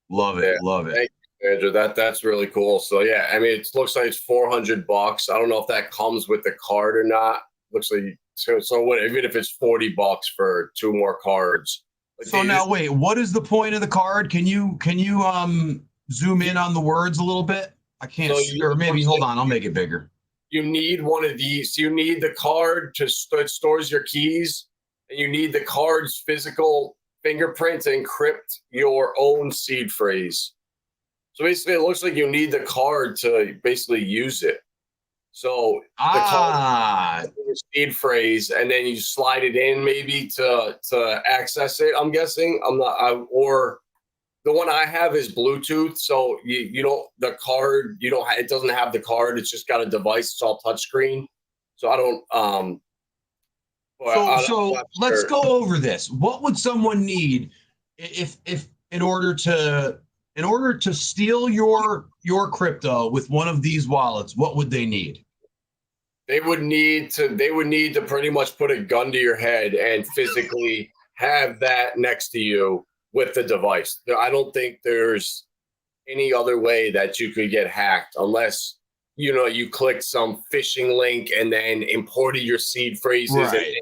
Love it, love it. Thank you, Andrew. That's really cool. So yeah, it looks like it's $400. I don't know if that comes with the card or not. Looks like so even if it's $40 for 2 more cards. So now wait, what is the point of the card? Can you zoom in on the words a little bit? I can't, or maybe hold on, I'll make it bigger. You need one of these. You need the card it stores your keys, and you need the card's physical fingerprint to encrypt your own seed phrase. So basically, it looks like you need the card to basically use it. So the card is your seed phrase, and then you slide it in maybe to access it. I'm guessing. The one I have is Bluetooth, so you don't the card you don't it doesn't have the card. It's just got a device. It's all touchscreen. So I don't but So I'm not let's sure. go over this. What would someone need if in order to steal your crypto with one of these wallets? What would they need? They would need to pretty much put a gun to your head and physically have that next to you with the device. I don't think there's any other way that you could get hacked unless you clicked some phishing link and then imported your seed phrases and Right.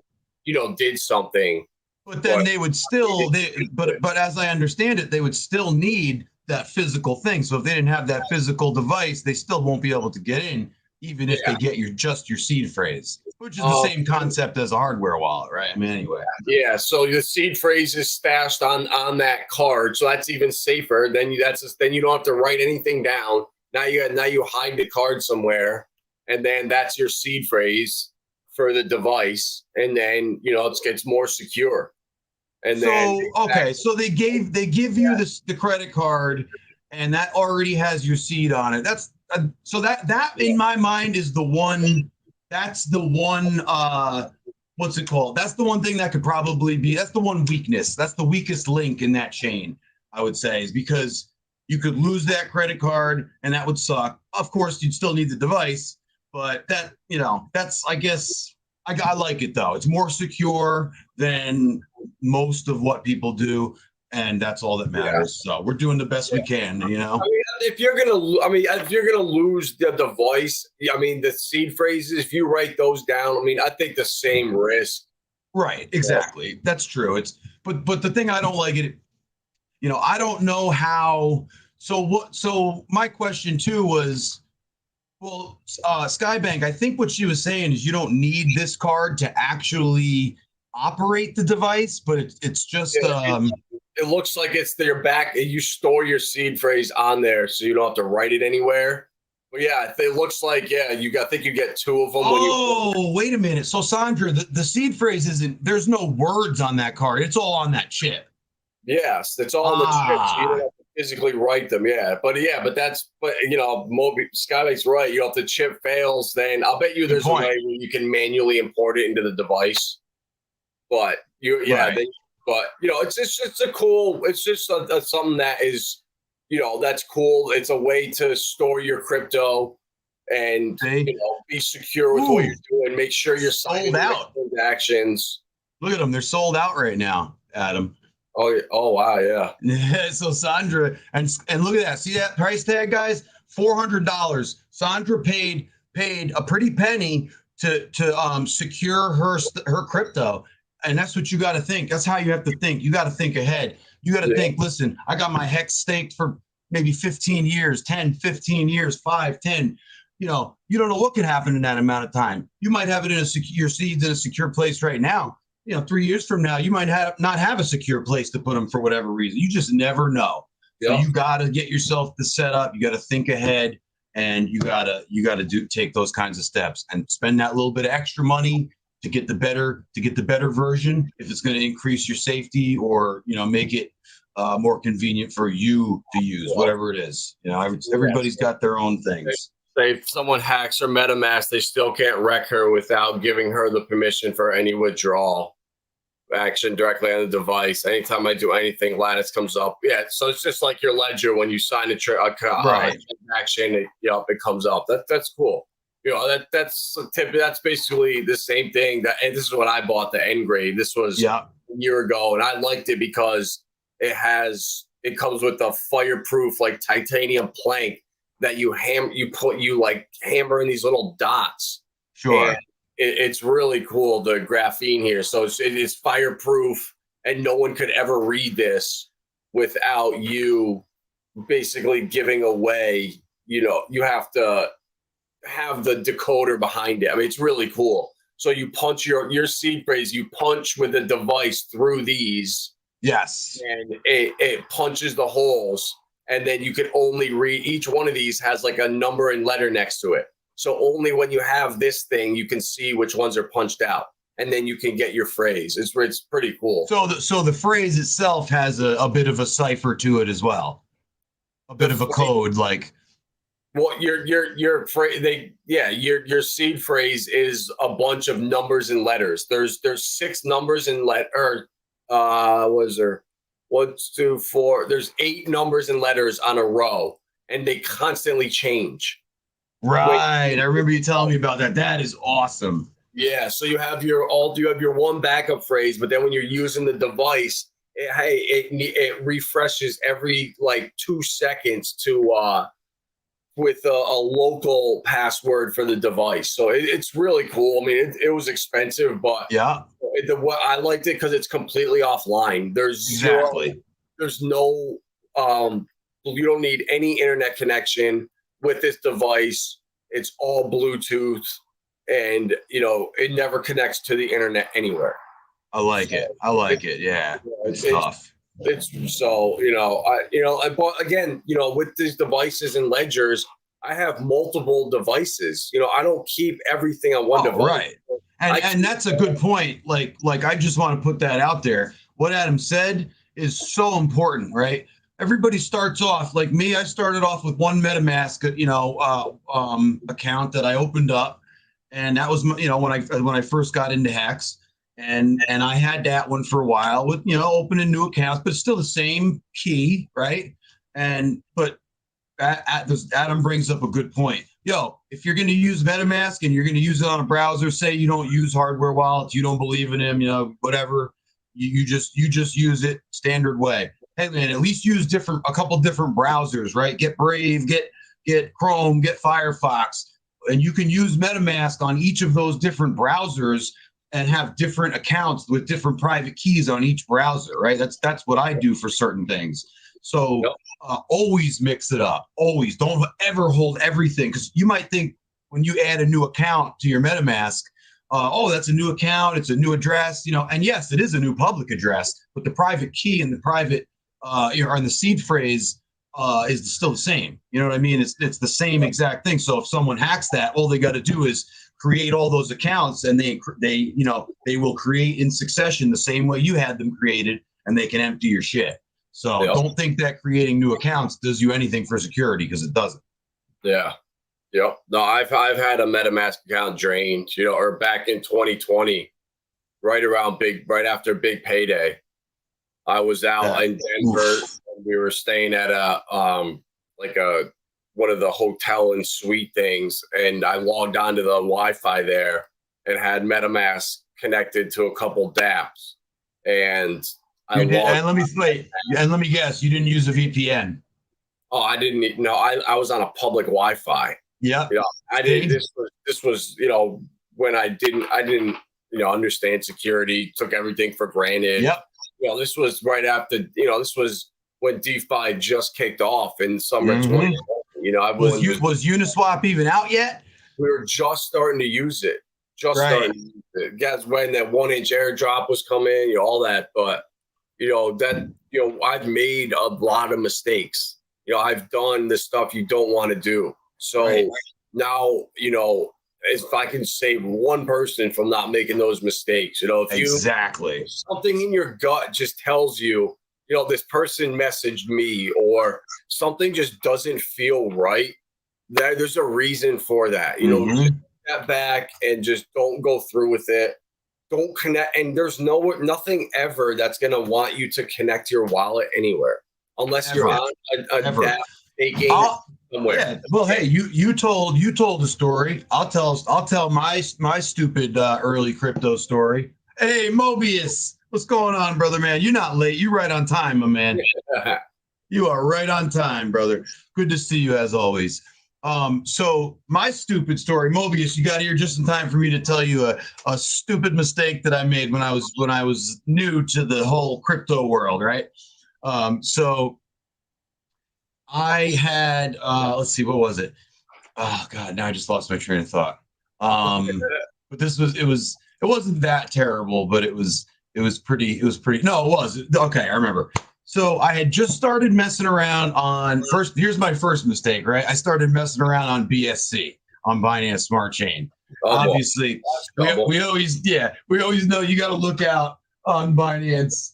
did something. But then they would still but as I understand it, they would still need that physical thing. So if they didn't have that physical device, they still won't be able to get in, even if they get your seed phrase, which is the same concept as a hardware wallet, right? I mean, anyway. Yeah, so the seed phrase is stashed on that card, so that's even safer. Then you don't have to write anything down. Now you hide the card somewhere, and then that's your seed phrase for the device, and then it gets more secure. And so they give you the credit card, and that already has your seed on it. That's so that in my mind is the one. That's the one. What's it called? That's the one thing that could probably be. That's the one weakness. That's the weakest link in that chain, I would say, is because you could lose that credit card, and that would suck. Of course, you'd still need the device, but that's I guess. I like it though. It's more secure than most of what people do, and that's all that matters. So we're doing the best we can, I mean, if you're gonna lose the device, I mean, the seed phrases, if you write those down, I mean, I think the same risk. Right, exactly. That's true. But the thing I don't like it, I don't know how. So my question too was, well, Skybank, I think what she was saying is you don't need this card to actually operate the device, but it's just it looks like it's their back. You store your seed phrase on there, so you don't have to write it anywhere. But yeah, it looks like I think you get two of them. Wait a minute. So Sandra, the seed phrase isn't. There's no words on that card. It's all on that chip. Yes, it's all on the chip. So you don't have to physically write them. But Skybank's right. If the chip fails, then I'll bet you there's a way where you can manually import it into the device. But it's just something that is, that's cool. It's a way to store your crypto and be secure with what you're doing. Make sure you're sold out transactions. Look at them; they're sold out right now, Adam. Oh wow, yeah. So Sandra, and look at that. See that price tag, guys? $400. Sandra paid a pretty penny to secure her crypto. And that's what you got to think. That's how you have to think. You got to think ahead. You got to think, listen, I got my hex staked for maybe 15 years, 10, 15 years, 5, 10. You don't know what could happen in that amount of time. You might have it your seeds in a secure place right now. 3 years from now, you might not have a secure place to put them for whatever reason. You just never know. So you got to get yourself the setup. You got to think ahead, and you got to take those kinds of steps and spend that little bit of extra money to get the better version, if it's going to increase your safety or make it more convenient for you to use, whatever it is. Everybody's got their own things. Say if someone hacks her MetaMask, they still can't wreck her without giving her the permission for any withdrawal action directly on the device. Anytime I do anything, Lattice comes up. Yeah, so it's just like your ledger when you sign a transaction. It comes up. That's cool. That's basically the same thing. And this is what I bought, the Engrave. This was a year ago, and I liked it because it comes with a fireproof titanium plank that you hammer in these little dots. Sure. And it's really cool, the graphene here. So it is fireproof, and no one could ever read this without you basically giving away. You have to have the decoder behind it. I mean, it's really cool. So you punch your seed phrase, you punch with a device through these. Yes. And it punches the holes, and then you can only read. Each one of these has a number and letter next to it. So only when you have this thing, you can see which ones are punched out. and then you can get your phrase. It's pretty cool. So the phrase itself has a bit of a cipher to it as well, a bit of a code, like. Well, your phrase, your seed phrase is a bunch of numbers and letters. There's 6 numbers and was there 1, 2, 4? There's 8 numbers and letters on a row, and they constantly change. Right, I remember you telling me about that. That is awesome. Yeah, so you have your one backup phrase, but then when you're using the device, it refreshes every like 2 seconds to with a local password for the device. So it's really cool. I mean, it was expensive, but yeah, I liked it because it's completely offline. There's no you don't need any internet connection with this device. It's all Bluetooth, and it never connects to the internet anywhere. I like it. Yeah, it's tough. It's so, but again, with these devices and ledgers, I have multiple devices. I don't keep everything on one device. Right. And that's a good point. Like I just want to put that out there. What Adam said is so important, right? Everybody starts off like me. I started off with one MetaMask, account that I opened up, and that was, when I first got into Hex. And I had that one for a while with, opening new accounts, but still the same key, right? But Adam brings up a good point. If you're going to use MetaMask and you're going to use it on a browser, say you don't use hardware wallets, you don't believe in them, whatever, you just use it standard way. Hey man, at least use a couple different browsers, right? Get Brave, get Chrome, get Firefox, and you can use MetaMask on each of those different browsers and have different accounts with different private keys on each browser, right? That's what I do for certain things. So always mix it up. Always. Don't ever hold everything, because you might think when you add a new account to your MetaMask, that's a new account, it's a new address, and yes, it is a new public address, but the private key and the private, and the seed phrase is still the same. You know what I mean? It's the same exact thing. So if someone hacks that, all they got to do is create all those accounts, and they will create in succession the same way you had them created, and they can empty your shit. So don't think that creating new accounts does you anything for security, because it doesn't. Yeah. Yep. No, I've had a MetaMask account drained, or back in 2020, right after big payday. I was out in Denver. And we were staying at one of the hotel and suite things, and I logged onto the Wi-Fi there and had MetaMask connected to a couple dApps, and let me guess, you didn't use a VPN. Oh, I didn't. No, I was on a public Wi-Fi. Yeah, I didn't. This was when I didn't understand security, took everything for granted. Yep. This was right after. This was when DeFi just kicked off in summer 2020. Was Uniswap even out yet? We were just starting to use it. Starting to use it. Guess when that 1-inch airdrop was coming, all that. But I've made a lot of mistakes. I've done the stuff you don't want to do. So now, if I can save one person from not making those mistakes, if something in your gut just tells you, this person messaged me, or something just doesn't feel right, there's a reason for that. Just step back and just don't go through with it. Don't connect. And there's nothing ever that's going to want you to connect your wallet anywhere, unless you're on a dApp taking somewhere. Yeah. Well, hey, you told the story. I'll tell my stupid early crypto story. Hey, Mobius. What's going on, brother, man? You're not late. You're right on time, my man. You are right on time, brother. Good to see you as always. So my stupid story, Mobius, you got here just in time for me to tell you a stupid mistake that I made when I was new to the whole crypto world, right? So I had let's see, what was it? Oh God, now I just lost my train of thought. But it wasn't that terrible, but it was pretty, no, it was. Okay, I remember. So I had just started messing around here's my first mistake, right? I started messing around on BSC, on Binance Smart Chain. obviously, we always know you got to look out on Binance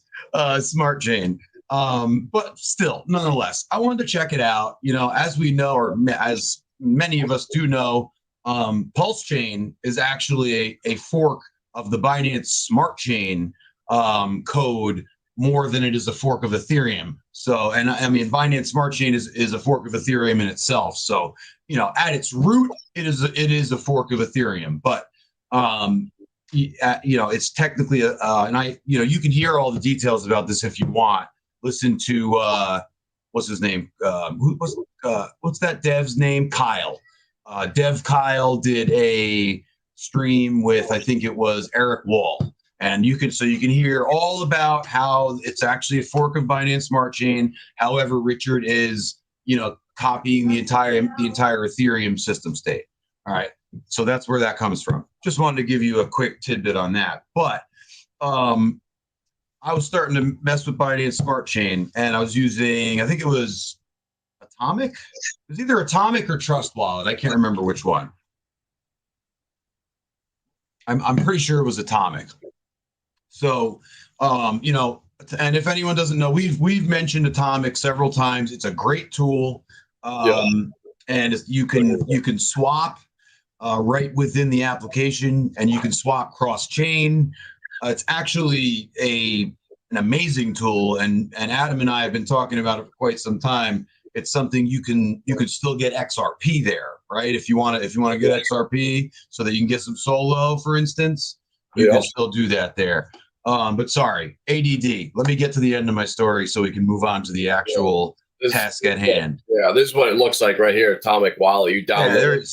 Smart Chain. But still, nonetheless, I wanted to check it out. As we know, or as many of us do know, Pulse Chain is actually a fork of the Binance Smart Chain code more than it is a fork of Ethereum. So, and I mean, Binance Smart Chain is a fork of Ethereum in itself. So, at its root, it is a fork of Ethereum. But it's technically and you can hear all the details about this if you want. Listen to what's his name? What's that dev's name? Kyle. Dev Kyle did a stream with, I think it was Eric Wall, and you can hear all about how it's actually a fork of Binance Smart Chain. However, Richard is copying the entire Ethereum system state. All right, so that's where that comes from. Just wanted to give you a quick tidbit on that. But I was starting to mess with Binance Smart Chain, and I was using, I think it was Atomic. It was either Atomic or Trust Wallet. I can't remember which one. I'm pretty sure it was Atomic. So, and if anyone doesn't know, we've mentioned Atomic several times. It's a great tool, and you can swap right within the application, and you can swap cross chain. It's actually an amazing tool, and Adam and I have been talking about it for quite some time. It's something you can still get XRP there, right? If you want to get XRP so that you can get some solo, for instance, you can still do that there. But sorry, ADD. Let me get to the end of my story so we can move on to the actual task at hand. Yeah, this is what it looks like right here. Atomic Wallet. You download it.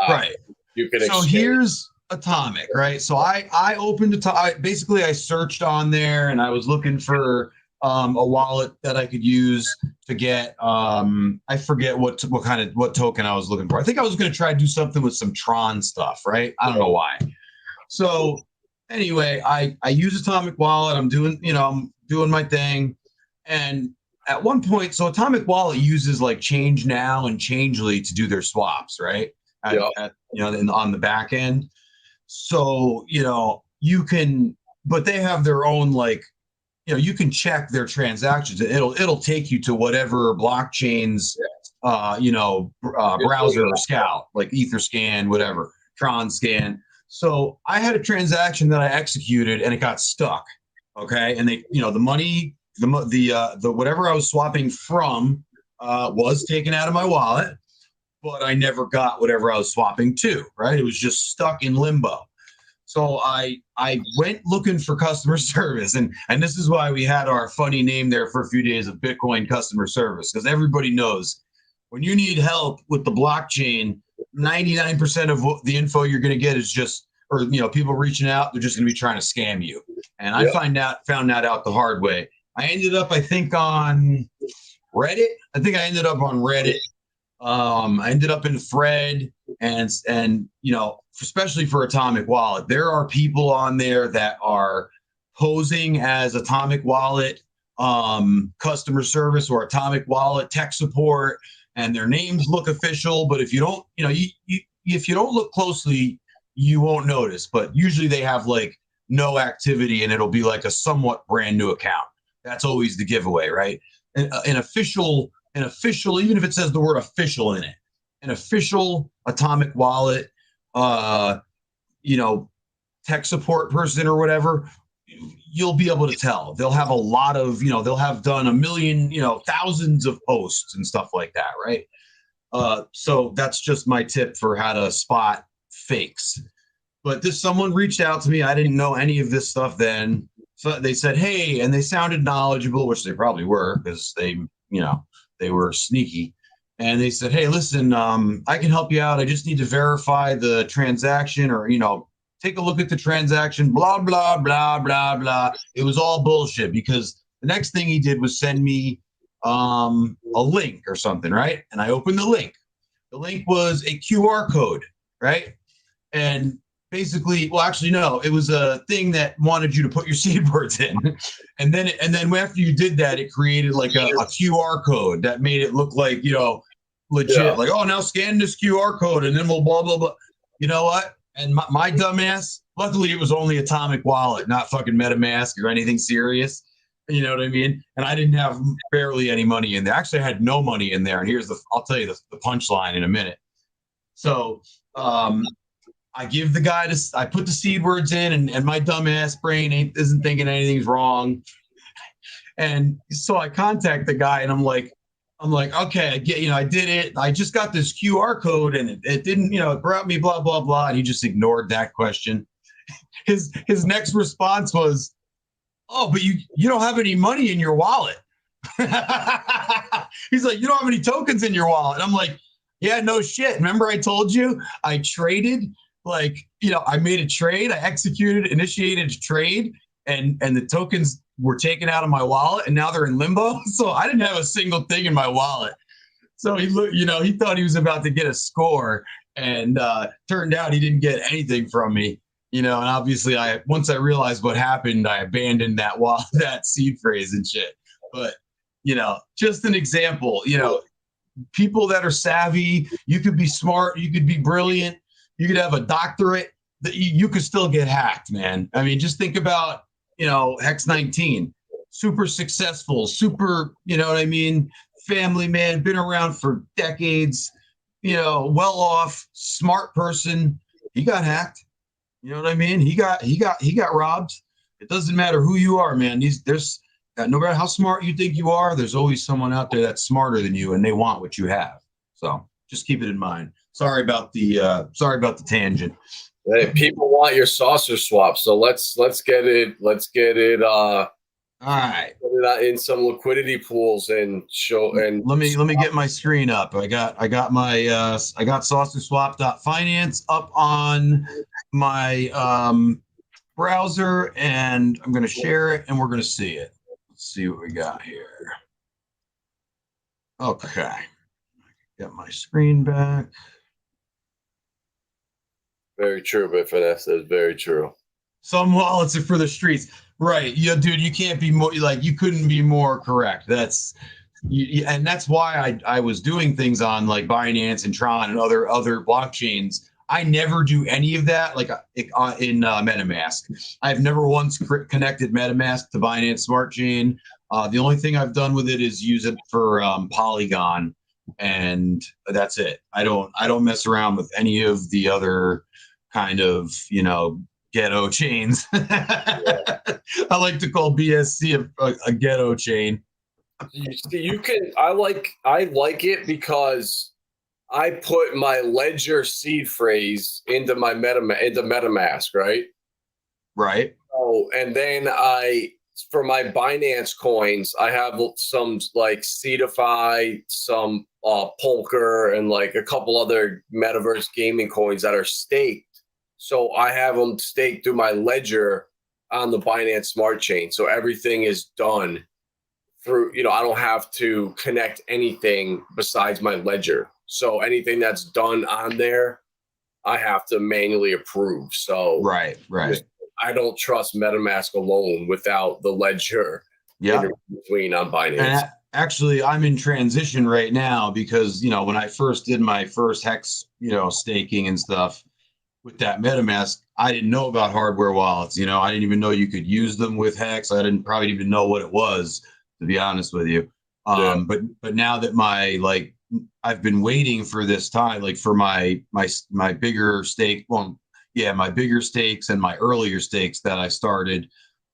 Right. You can. So here's Atomic, right? So I opened basically I searched on there and I was looking for a wallet that I could use to get I forget what token I was looking for. I think I was going to try to do something with some Tron stuff, right? I don't know why. So anyway, I use Atomic Wallet. I'm doing my thing, and at one point, so Atomic Wallet uses like Change Now and Changely to do their swaps, right? On the back end. So, you can, but they have their own, like, you can check their transactions. It'll take you to whatever blockchain's, browser or scout, like Etherscan, whatever, Tron scan. So I had a transaction that I executed and it got stuck. Okay. And they, the money, the whatever I was swapping from was taken out of my wallet, but I never got whatever I was swapping to, right? It was just stuck in limbo. So I went looking for customer service, and this is why we had our funny name there for a few days of Bitcoin customer service, because everybody knows when you need help with the blockchain, 99% of what the info you're going to get is just, or people reaching out, they're just going to be trying to scam you. And I found that out the hard way. I ended up, I think, on Reddit. I ended up in Fred, and especially for Atomic Wallet, there are people on there that are posing as Atomic Wallet customer service or Atomic Wallet tech support, and their names look official. But if you don't, if you don't look closely, you won't notice. But usually they have like no activity, and it'll be like a somewhat brand new account. That's always the giveaway, right? An official, even if it says the word official in it, an official Atomic Wallet, tech support person or whatever, you'll be able to tell. They'll have a lot of, they'll have done a million, thousands of posts and stuff like that, right? So that's just my tip for how to spot fakes. But someone reached out to me. I didn't know any of this stuff then. So they said, hey, and they sounded knowledgeable, which they probably were, because they were sneaky. And they said, hey, listen, I can help you out. I just need to verify the transaction, or, take a look at the transaction, blah, blah, blah, blah, blah. It was all bullshit, because the next thing he did was send me a link or something, right? And I opened the link. The link was a QR code, right? And basically, well, actually, no, it was a thing that wanted you to put your seed words in. And then after you did that, it created like a QR code that made it look like, legit. Yeah. Like, oh, now scan this QR code and then we'll blah, blah, blah. You know what? And my dumbass, luckily it was only Atomic Wallet, not fucking MetaMask or anything serious. You know what I mean? And I didn't have barely any money in there. Actually, I had no money in there. And I'll tell you the punchline in a minute. So I give the guy I put the seed words in, and my dumbass brain isn't thinking anything's wrong. And so I contact the guy, and I'm like, okay, I get, I did it. I just got this QR code, and it didn't, it brought me blah blah blah. And he just ignored that question. His next response was, "Oh, but you don't have any money in your wallet." He's like, "You don't have any tokens in your wallet." And I'm like, "Yeah, no shit. Remember I told you I traded, I made a trade, initiated a trade, and the tokens were taken out of my wallet, and now they're in limbo. So I didn't have a single thing in my wallet." So he thought he was about to get a score, and turned out he didn't get anything from me. And obviously once I realized what happened, I abandoned that seed phrase and shit. But, just an example, people that are savvy, you could be smart, you could be brilliant, you could have a doctorate, that you could still get hacked, man. I mean, just think about, Hex 19, super successful, super, family man, been around for decades, well off, smart person. He got hacked. You know what I mean? He got robbed. It doesn't matter who you are, man. No matter how smart you think you are, there's always someone out there that's smarter than you, and they want what you have. So just keep it in mind. Sorry about the tangent. Hey, people want your Saucerswap, so let's get it. All right, in some liquidity pools and show. And let me get my screen up. I got my I got Saucerswap.finance up on my browser, and I'm going to share it, and we're going to see it. Let's see what we got here. Okay, got my screen back. Very true, but Finesse is very true. Some wallets are for the streets, right? Yeah, dude, you can't be more you couldn't be more correct. And that's why I was doing things on like Binance and Tron and other blockchains. I never do any of that in MetaMask. I've never once connected MetaMask to Binance Smart Chain. The only thing I've done with it is use it for Polygon, and that's it. I don't mess around with any of the other kind of ghetto chains. I like to call BSC a ghetto chain. I like it because I put my Ledger seed phrase into my MetaMask, right? Right. Oh, and then for my Binance coins, I have some like Seedify, some Polker, and like a couple other metaverse gaming coins that are staked. So I have them staked through my Ledger on the Binance Smart Chain. So everything is done through, I don't have to connect anything besides my Ledger. So anything that's done on there, I have to manually approve. So right. I don't trust MetaMask alone without the Ledger between on Binance. And actually, I'm in transition right now because, when I first did my first Hex, staking and stuff with that MetaMask, I didn't know about hardware wallets. I didn't even know you could use them with Hex. I didn't probably even know what it was, to be honest with you. But now that I've been waiting for this time, for my bigger stake. Well, yeah, my bigger stakes and my earlier stakes that I started,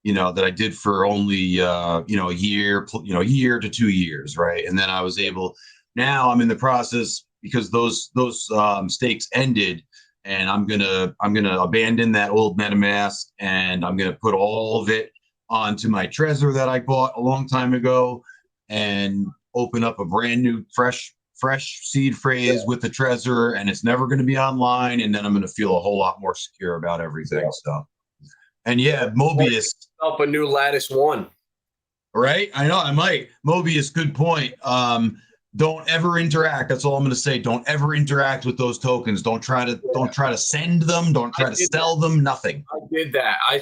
that I did for only, a year to 2 years. Right. And then I was able, now I'm in the process because those stakes ended, and I'm going to abandon that old MetaMask, and I'm going to put all of it onto my Trezor that I bought a long time ago, and open up a brand new fresh seed phrase with the Trezor, and it's never going to be online. And then I'm going to feel a whole lot more secure about everything. So, and Mobius. Up a new Lattice 1. Right? I know I might. Mobius, good point. Don't ever interact. That's all I'm going to say. Don't ever interact with those tokens. Don't try to send them. Don't try to sell them. Nothing. I did that. I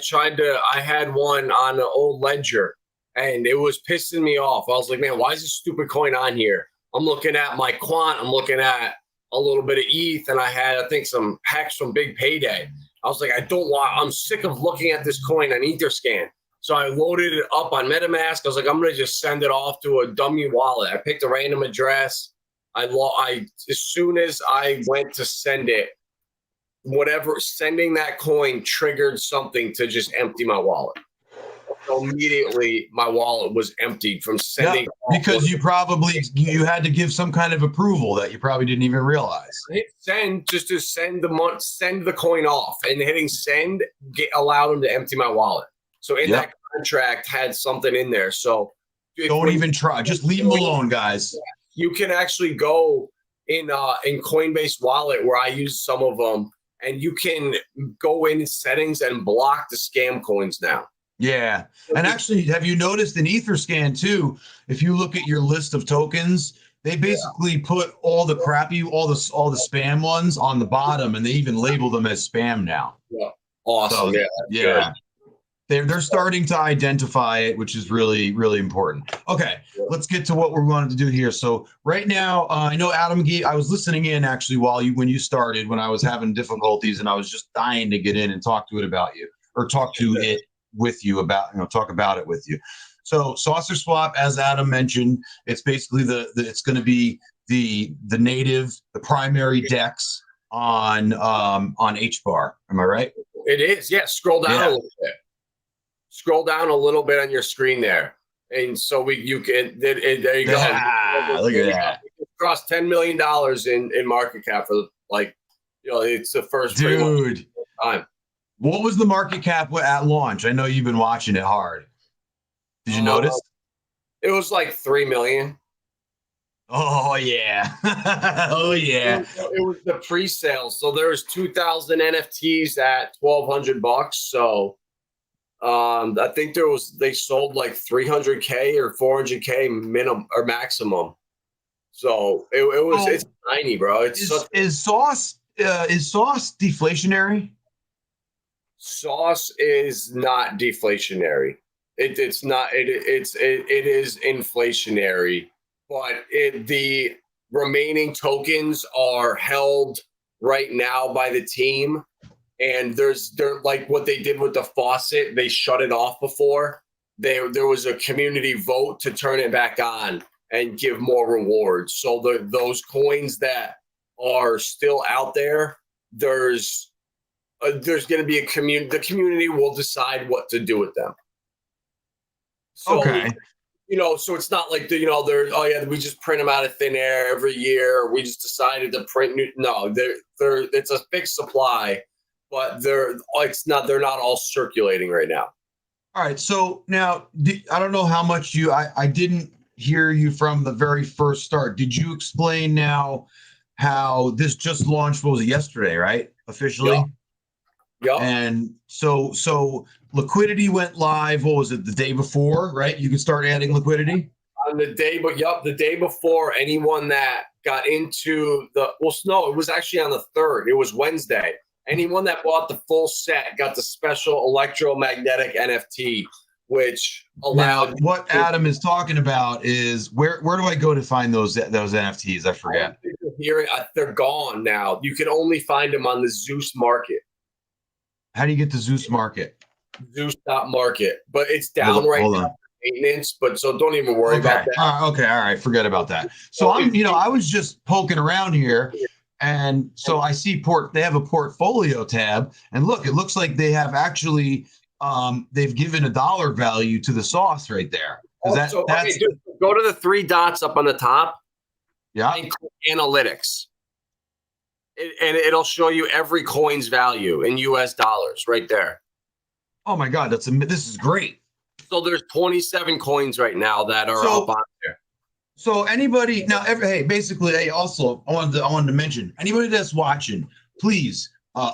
had one on an old Ledger, and it was pissing me off. I was like, man, why is this stupid coin on here? I'm looking at my quant. I'm looking at a little bit of ETH, and I had, I think, some hacks from Big Payday. I was like, I'm sick of looking at this coin on Etherscan. So I loaded it up on MetaMask. I was like, I'm going to just send it off to a dummy wallet. I picked a random address. As soon as I went to send it, sending that coin triggered something to just empty my wallet. So immediately my wallet was emptied from sending. Yeah, because you had to give some kind of approval that you probably didn't even realize. Hit send just to send the coin off, and hitting send allowed them to empty my wallet. So that contract had something in there. So don't even try. Just leave them alone, guys. You can actually go in Coinbase Wallet, where I use some of them, and you can go in settings and block the scam coins now. Yeah. And actually, have you noticed in Etherscan too, if you look at your list of tokens, they basically put all the crappy, all the spam ones on the bottom, and they even label them as spam now. Yeah. Awesome. So, Yeah. They're starting to identify it, which is really, really important. Okay, let's get to what we're going to do here. So right now, I know Adam, I was listening in actually when you started, when I was having difficulties, and I was just dying to get in and talk to it about you, or talk to it with you about, talk about it with you. So Saucerswap, as Adam mentioned, it's basically it's going to be the primary DEX on HBAR. Am I right? It is. Yeah. Scroll down a little bit. Scroll down a little bit on your screen there, and so there you go. Look at that. It crossed $10 million in market cap for it's the first dude time. What was the market cap at launch? I know you've been watching it hard. Did you notice? It was like 3 million. Oh yeah. Oh yeah. It was the pre-sale, so there was 2,000 NFTs at $1,200. So. I think they sold like 300K or 400K minimum or maximum. So it's tiny, bro. Is Sauce deflationary? Sauce is not deflationary. It's not. It is inflationary, but the remaining tokens are held right now by the team. And they're like what they did with the faucet. They shut it off before. There was a community vote to turn it back on and give more rewards. So those coins that are still out there, there's going to be a community. The community will decide what to do with them. So, okay. So it's not like we just print them out of thin air every year. We just decided to print new. No, it's a fixed supply. But they're not all circulating right now. All right. So now I don't know how much I didn't hear you from the very first start. Did you explain now how this just launched? What was it, yesterday, right? Officially. Yeah. And so Liquidity went live. What was it? The day before, right? You can start adding liquidity on the day, the day before. Anyone that got into it was actually on the 3rd. It was Wednesday. Anyone that bought the full set got the special electromagnetic NFT, which allowed. Now, what Adam is talking about is where do I go to find those NFTs? I forget. They're gone now. You can only find them on the Zeus market. How do you get to Zeus market? Zeus.market, but it's down right now. Maintenance, but so don't even worry about that. All right. Forget about that. So I was just poking around here. And so I see they have a portfolio tab, and look, it looks like they have actually they've given a dollar value to the sauce right there. That's go to the 3 dots up on the top. Yeah. And click analytics. And it'll show you every coin's value in US dollars right there. Oh my God, this is great. So there's 27 coins right now that are up on there. So anybody now, basically, also I wanted to mention anybody that's watching, please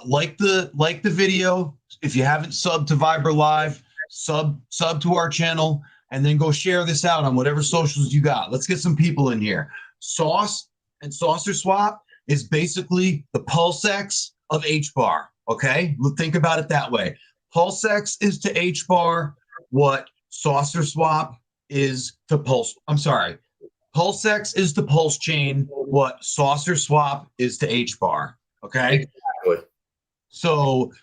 like the video. If you haven't subbed to Viber Live, sub to our channel, and then go share this out on whatever socials you got. Let's get some people in here. Sauce and Saucerswap is basically the PulseX of HBAR. Okay, think about it that way. PulseX is to HBAR what Saucerswap is to Pulse. I'm sorry. PulseX is to Pulse Chain what Saucerswap is to HBAR. Okay. Exactly. So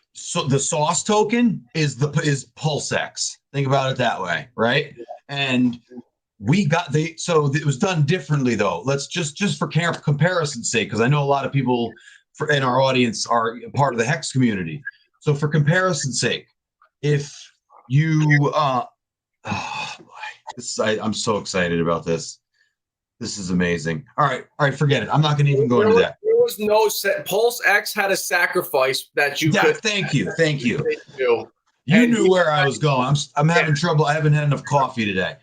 the sauce token is PulseX. Think about it that way, right? And we got so it was done differently though. Let's just for comparison's sake, because I know a lot of people in our audience are part of the Hex community. So for comparison's sake, if you I'm so excited about this. This is amazing. All right, forget it. I'm not going to even go into that. There was no Pulse X had a sacrifice that you could. Thank you. You knew where I was going. I'm having trouble. I haven't had enough coffee today.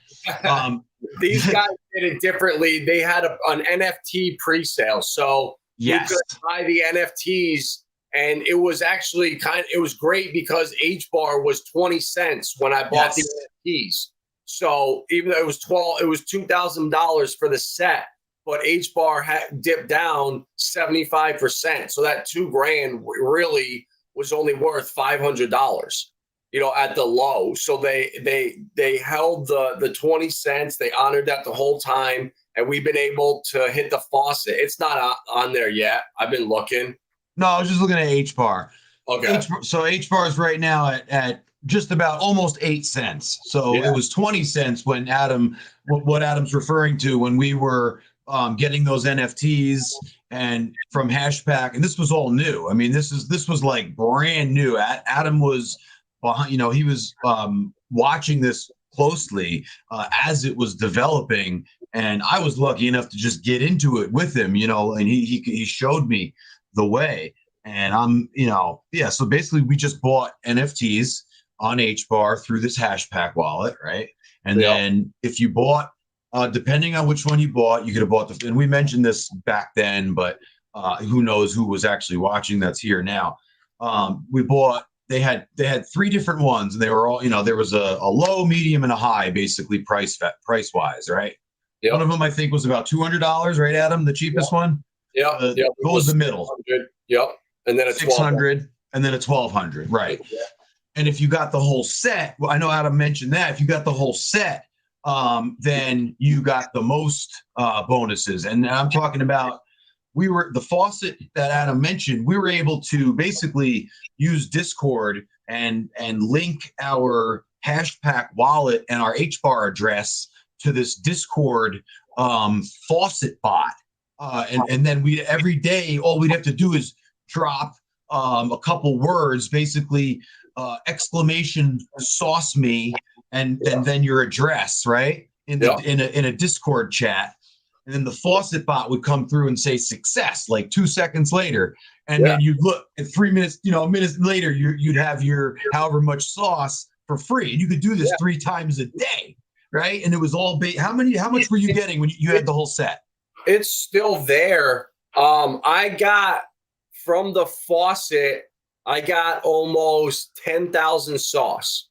These guys did it differently. They had an NFT pre-sale, so you could buy the NFTs, and it was actually it was great because HBAR was 20 cents when I bought the NFTs. So even though it was $2,000 for the set, but HBAR had dipped down 75%. So that $2,000 really was only worth $500, at the low. So they held the 20 cents. They honored that the whole time, and we've been able to hit the faucet. It's not on there yet. I've been looking. No, I was just looking at HBAR. Okay. So HBAR is right now at just about almost 8 cents. So it was 20 cents when what Adam's referring to when we were getting those NFTs and from Hashpack, and this was all new. I mean, this was like brand new. Adam was behind, he was watching this closely as it was developing, and I was lucky enough to just get into it with him, and he showed me the way. And so basically we just bought NFTs on HBAR through this Hashpack wallet, right? And then if you bought, depending on which one you bought, you could have bought and we mentioned this back then, but who knows who was actually watching that's here now. They had 3 different ones, and they were all, there was a low, medium, and a high, basically price wise, right? Yep. One of them I think was about $200, right, Adam? The cheapest one? Yeah. What was the middle? Yep. And then a 600, and then a 1200, right? Yeah. And if you got the whole set, well, I know Adam mentioned that. If you got the whole set, then you got the most bonuses. And I'm talking about the faucet that Adam mentioned. We were able to basically use Discord and link our Hashpack wallet and our HBAR address to this Discord faucet bot. And then every day, all we'd have to do is drop a couple words, basically exclamation sauce me, and then your address, right? In a Discord chat. And then the faucet bot would come through and say success like 2 seconds later. And then you'd look at 3 minutes, minutes later, you'd have your however much sauce for free. And you could do this 3 times a day, right? And it was all how much were you getting when you had the whole set? It's still there. I got from the faucet, I got almost 10,000 sauce.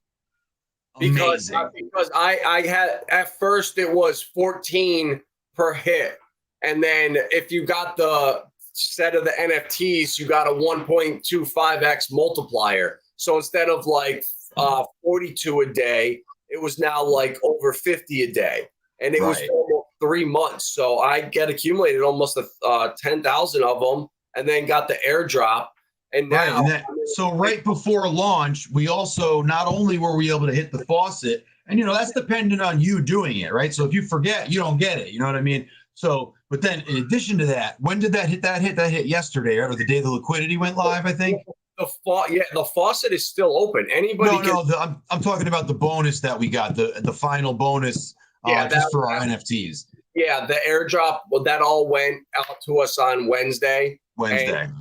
Because I had, at first it was 14 per hit. And then if you got the set of the NFTs, you got a 1.25x multiplier. So instead of like 42 a day, it was now like over 50 a day. And it was almost 3 months. So I accumulated almost 10,000 of them, and then got the airdrop. And now, so right before launch, we also, not only were we able to hit the faucet, and that's dependent on you doing it, right? So if you forget, you don't get it. You know what I mean? So, but then in addition to that, when did that hit? That hit yesterday, or the day the liquidity went live, I think. The faucet is still open. Anybody? I'm talking about the bonus that we got, the final bonus, just for our NFTs. Yeah, the airdrop. Well, that all went out to us on Wednesday. And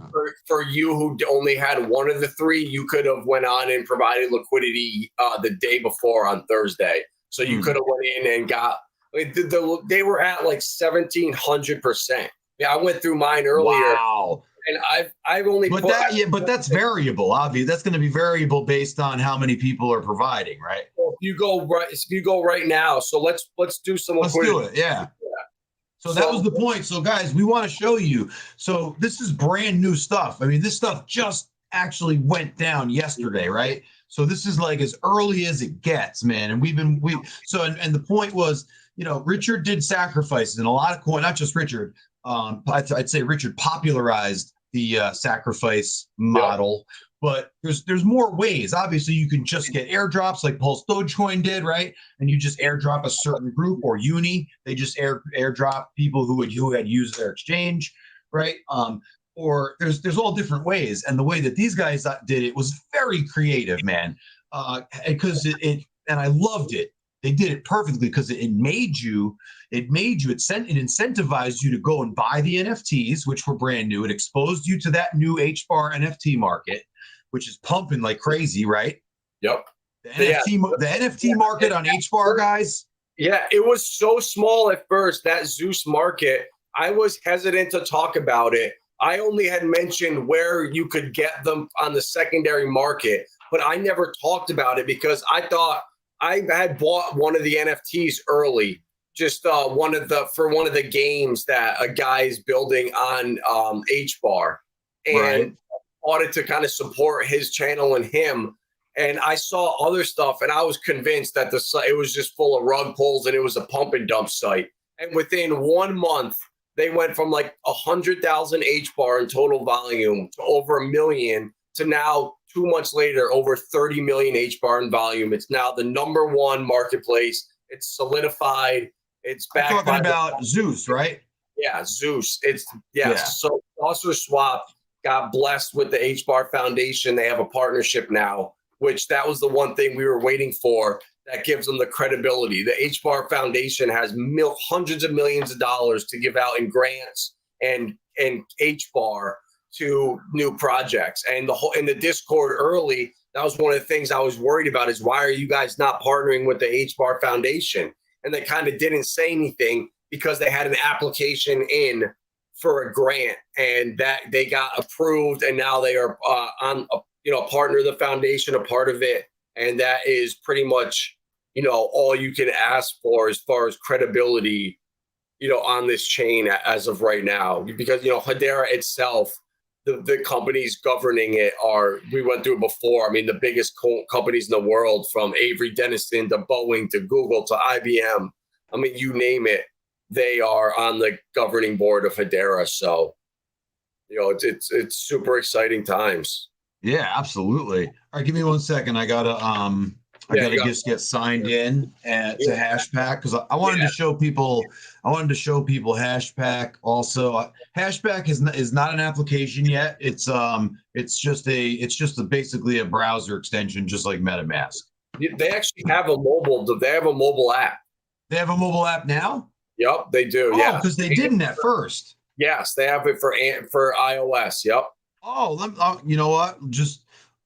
for you who only had one of the 3, you could have went on and provided liquidity the day before on Thursday. So you could have went in and got. They were at like 1,700%. Yeah, I went through mine earlier. Wow. And I've only. But that's variable. Obviously, that's going to be variable based on how many people are providing, right? Well, if you go right now, so let's do some. Let's do it. Yeah. So that was the point. So guys, we want to show you. So this is brand new stuff. I mean, this stuff just actually went down yesterday, right? So this is like as early as it gets, man. And and the point was, Richard did sacrifices and a lot of coin, not just Richard. I'd say Richard popularized the sacrifice model, but there's more ways. Obviously, you can just get airdrops like Pulse Dogecoin did, right? And you just airdrop a certain group, or Uni, they just airdrop people who had used their exchange, right? Or there's all different ways, and the way that these guys did it was very creative, man. Because and I loved it. They did it perfectly because it incentivized you to go and buy the NFTs, which were brand new. It exposed you to that new HBAR NFT market, which is pumping like crazy, right? Yep. The NFT market on HBAR, guys. Yeah, it was so small at first, that Zeus market. I was hesitant to talk about it. I only had mentioned where you could get them on the secondary market, but I never talked about it because I thought I had bought one of the NFTs early, just one of the games that a guy is building on HBAR, and right. bought it to kind of support his channel and him. And I saw other stuff, and I was convinced that it was just full of rug pulls and it was a pump and dump site. And within 1 month, they went from like 100,000 HBAR in total volume to over 1 million to now 2 months later, over 30 million HBAR in volume. It's now the #1 marketplace. It's solidified. It's back. I'm talking about Zeus, right? Yeah, Zeus. So Saucerswap got blessed with the HBAR Foundation. They have a partnership now, which that was the one thing we were waiting for that gives them the credibility. The HBAR Foundation has hundreds of millions of dollars to give out in grants and HBAR to new projects. And in the Discord early, that was one of the things I was worried about is why are you guys not partnering with the HBAR Foundation? And they kind of didn't say anything because they had an application in for a grant and that they got approved, and now they are a partner of the foundation, a part of it. And that is pretty much, all you can ask for as far as credibility, on this chain as of right now. Because, Hedera itself, the companies governing it we went through it before. I mean, the biggest companies in the world, from Avery Dennison to Boeing to Google to IBM. I mean, you name it, they are on the governing board of Hedera. So, it's super exciting times. Yeah, absolutely. All right, give me 1 second. I gotta just get signed in to Hashpack because I wanted to show people. I wanted to show people Hashpack also. Hashpack is not an application yet. It's basically a browser extension, just like MetaMask. They actually have a mobile. They have a mobile app. They have a mobile app now. Yep, they do. Oh, yeah, because they didn't at first. Yes, they have it for iOS. Yep. Oh, you know what?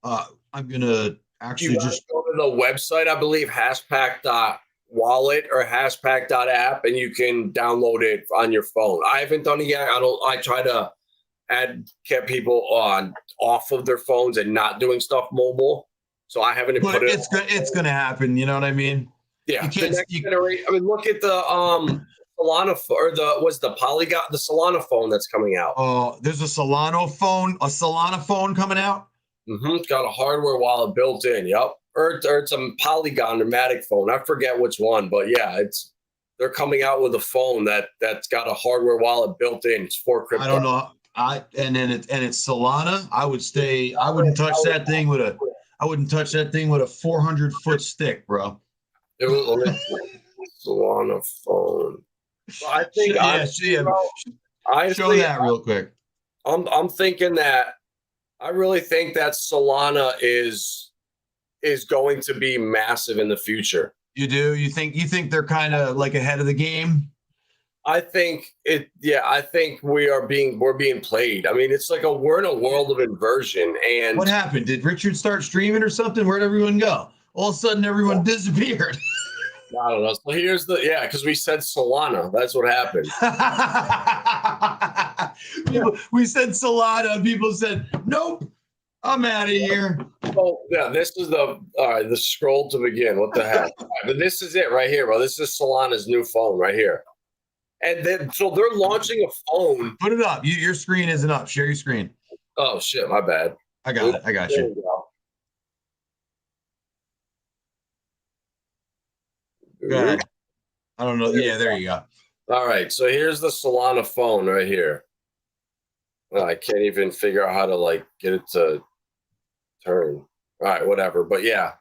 I'm gonna actually just go to the website. I believe hashpack.wallet or hashpack.app, and you can download it on your phone. I haven't done it yet. I try to get people off of their phones and not doing stuff mobile. So I haven't put it. It's gonna happen. You know what I mean? Yeah. The next generation. I mean, look at the Solana or the Polygon, the Solana phone that's coming out. Oh, there's a Solana phone coming out. Mm-hmm. It's got a hardware wallet built in. Yep. Or it's a Polygon or Matic phone. I forget which one, but yeah, they're coming out with a phone that's got a hardware wallet built in. It's for crypto. I don't know. It's Solana. I wouldn't touch that thing with a 400-foot stick, bro. Solana phone. I think show that real quick. I'm thinking that I really think that Solana is going to be massive in the future. You do? You think they're kind of like ahead of the game? I think I think we're being played. I mean, it's like we're in a world of inversion. And what happened? Did Richard start streaming or something? Where'd everyone go? All of a sudden, everyone disappeared. I don't know. So here's because we said Solana. That's what happened. We said Solana, and people said, nope, I'm out of here. Oh, yeah, this is the scroll to begin. What the heck? But this is it right here, bro. This is Solana's new phone right here. And then, so they're launching a phone. Put it up. Your screen isn't up. Share your screen. Oh, shit. My bad. I got it. I got you. Good. I don't know. Yeah, there you go. All right, so here's the Solana phone right here. I can't even figure out how to like get it to turn. All right, whatever. But yeah,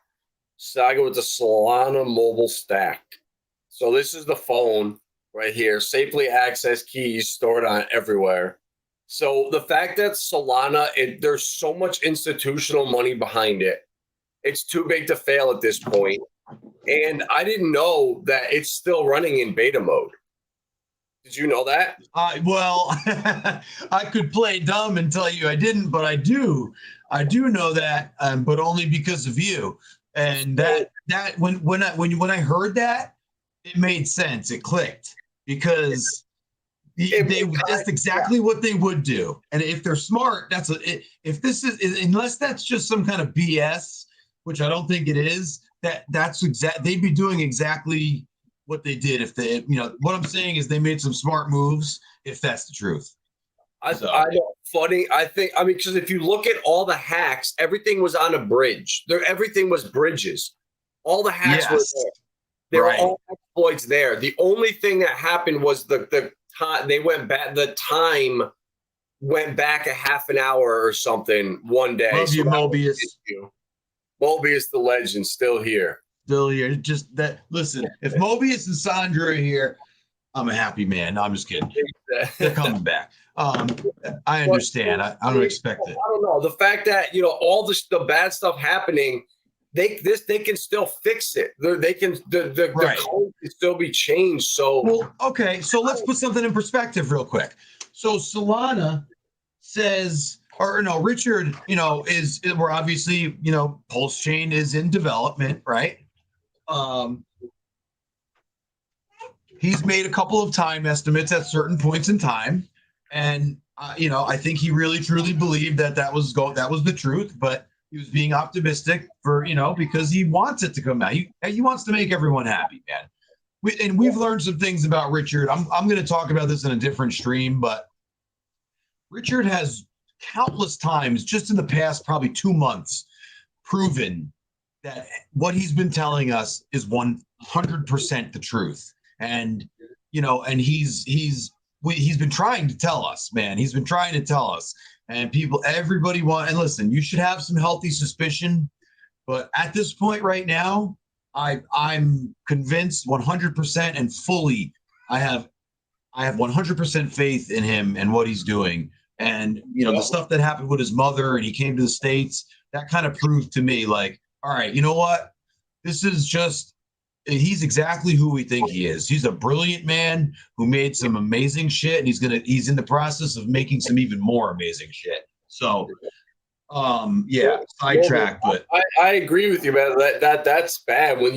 so I go with the Solana mobile stack. So this is the phone right here. Safely access keys stored on everywhere. So the fact that Solana, there's so much institutional money behind it. It's too big to fail at this point. And I didn't know that it's still running in beta mode. Did you know that? Well, I could play dumb and tell you I didn't, but I do. I do know that, but only because of you. And that when I heard that, it made sense. It clicked because that's exactly what they would do. And if they're smart, if this is unless that's just some kind of BS, which I don't think it is. They'd be doing exactly what they did if they, what I'm saying is they made some smart moves, if that's the truth. I know, funny. I mean, because if you look at all the hacks, everything was on a bridge. Everything was bridges. All the hacks were there. There were all exploits there. The only thing that happened was the time they went back. The time went back a half an hour or something one day. Love you, Mobius. Mobius the legend, still here. Still here. Just that. Listen, if Mobius and Sandra are here, I'm a happy man. No, I'm just kidding. They're coming back. I understand. I don't expect it. I don't know. The fact that all the bad stuff happening, they can still fix it. The code can still be changed. So well, okay. So let's put something in perspective real quick. So Solana says. Or no, Richard, we're obviously, Pulse Chain is in development, right? He's made a couple of time estimates at certain points in time, and I think he really truly believed that was the truth, but he was being optimistic because he wants it to come out. He wants to make everyone happy, man. We've learned some things about Richard. I'm going to talk about this in a different stream, but Richard has countless times just in the past probably 2 months proven that what he's been telling us is 100% the truth. And and he's been trying to tell us, man. He's been trying to tell us, and everybody and listen, you should have some healthy suspicion, but at this point right now, I'm convinced 100% and fully I have 100% faith in him and what he's doing. And, the stuff that happened with his mother and he came to the States, that kind of proved to me like, all right, you know what? He's exactly who we think he is. He's a brilliant man who made some amazing shit. And he's in the process of making some even more amazing shit. So, sidetrack, but I agree with you, man. That's bad. When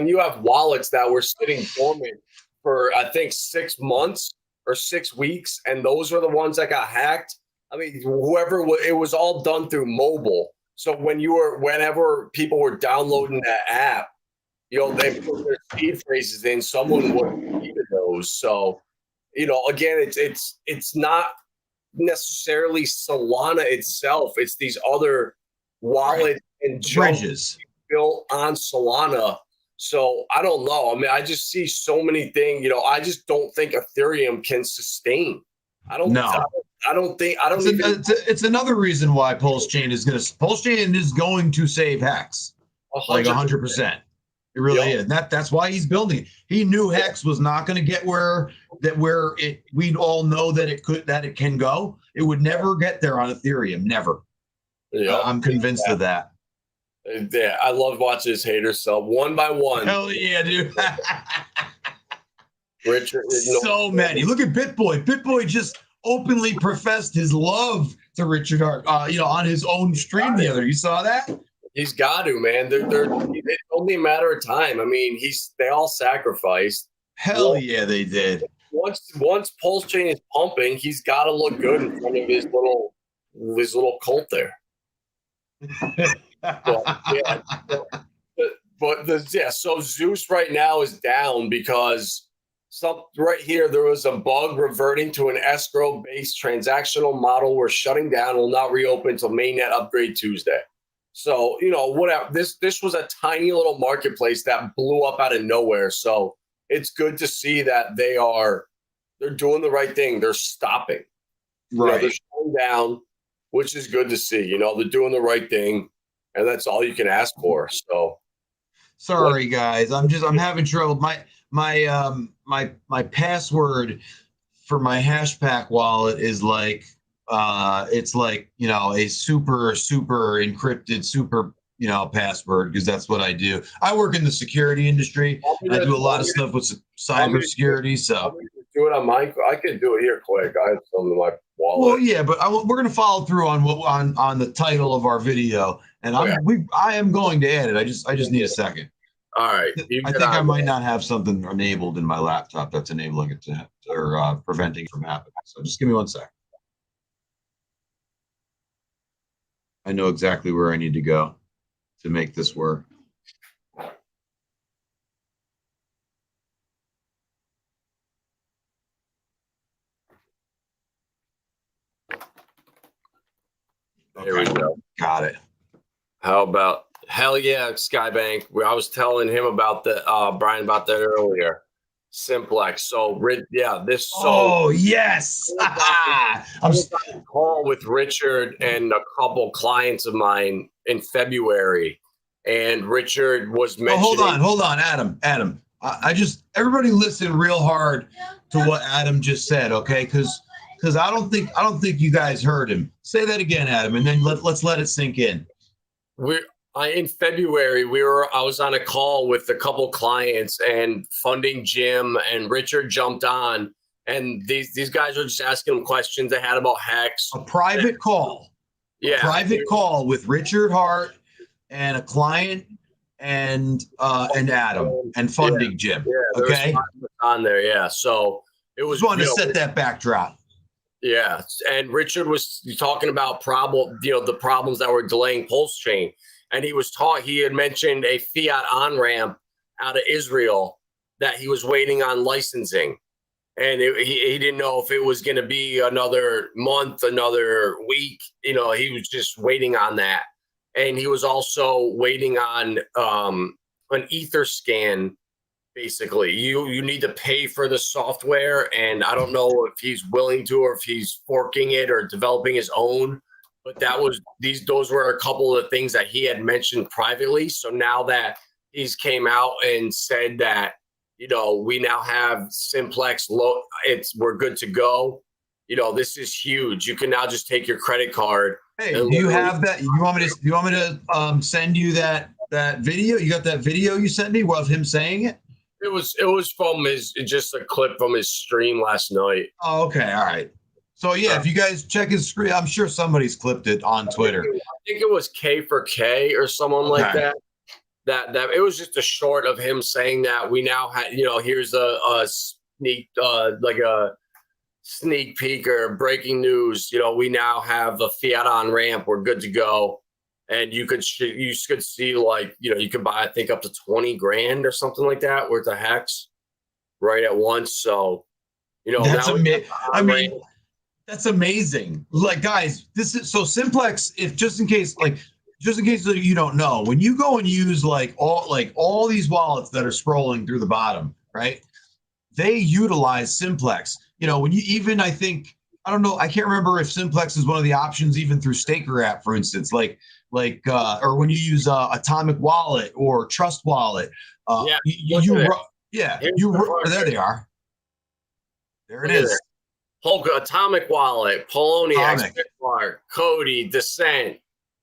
you have wallets that were sitting dormant for, I think, 6 months, or 6 weeks, and those were the ones that got hacked. I mean, it was all done through mobile. So whenever people were downloading that app, they put their seed phrases in, someone would read those. So, again, it's not necessarily Solana itself. It's these other wallets and bridges built on Solana. So I don't know. I mean, I just see so many things. I just don't think Ethereum can sustain. It's another reason why Pulse Chain is going to save Hex, like 100%. It really is. That's why he's building it. He knew Hex was not going to get where we'd all know that it can go. It would never get there on Ethereum. Never. Yeah, I'm convinced of that. Yeah, I love watching his haters sell one by one. Hell yeah, dude. Richard, so many. Look at BitBoy. BitBoy just openly professed his love to Richard Hart, on his own stream the other. You saw that? He's got to, man. It's only a matter of time. I mean, they all sacrificed. Hell yeah, they did. Once Pulse Chain is pumping, he's got to look good in front of his little cult there. So Zeus right now is down because right here there was a bug reverting to an escrow-based transactional model. We're shutting down. Will not reopen until mainnet upgrade Tuesday. So, whatever. This was a tiny little marketplace that blew up out of nowhere. So it's good to see that they're doing the right thing. They're stopping. Right. They're slowing down, which is good to see. They're doing the right thing, and that's all you can ask for. So sorry guys, I'm having trouble. My password for my Hashpack wallet is like it's like a super encrypted password, because that's what I do. I work in the security industry. I do a lot of stuff with cybersecurity. So do it on mine. I can do it here quick. I have some in my wallet. well, yeah, but we're going to follow through on the title of our video, and I am going to add it. I just need a second. All right. I think I might not have something enabled in my laptop that's enabling it to or preventing it from happening. So just give me 1 second. I know exactly where I need to go to make this work. There we go. Got it. How about hell yeah, Skybank? I was telling him about Brian about that earlier. Simplex. So this. Oh yes. I was on a call with Richard and a couple clients of mine in February, and Richard was mentioning. Hold on, Adam. Everybody listen real hard to what Adam just said, okay? Because I don't think you guys heard him. Say that again, Adam, and then let's let it sink in. In February, I was on a call with a couple clients and Funding Jim and Richard jumped on, and these guys were just asking him questions they had about Hex. A private call. Yeah. A private call with Richard Hart and a client and Adam and Funding Jim. Yeah, okay. On there, yeah. So it was. Just wanted to set that backdrop. Yeah, and Richard was talking about the problems that were delaying Pulse Chain. And he had mentioned a fiat on-ramp out of Israel that he was waiting on licensing. And he didn't know if it was going to be another month, another week. He was just waiting on that. And he was also waiting on an ether scan. Basically, you need to pay for the software. And I don't know if he's willing to, or if he's forking it or developing his own. But those were a couple of things that he had mentioned privately. So now that he's came out and said that, we now have Simplex, we're good to go. This is huge. You can now just take your credit card. Hey, do you have that? You want me to send you that video? You got that video you sent me of him saying it? It was from just a clip from his stream last night. Oh, okay. All right. So yeah, if you guys check his screen, I'm sure somebody's clipped it on Twitter. I think it was K for K or someone like that. That it was just a short of him saying that we now have, here's a sneak like a sneak peek or breaking news. We now have a fiat on ramp. We're good to go. And you could see like, you could buy, I think, up to 20 grand or something like that worth of Hex right at once. So, that's amazing. That's amazing. Like, guys, this is so Simplex. Just in case you don't know, when you go and use all these wallets that are scrolling through the bottom, right? They utilize Simplex. When you even, I don't know, I can't remember if Simplex is one of the options even through Staker app, for instance, or when you use Atomic Wallet or Trust Wallet. There they are. There it is. Polka, Atomic Wallet, Poloniex, Bitmark, Cody, Descent,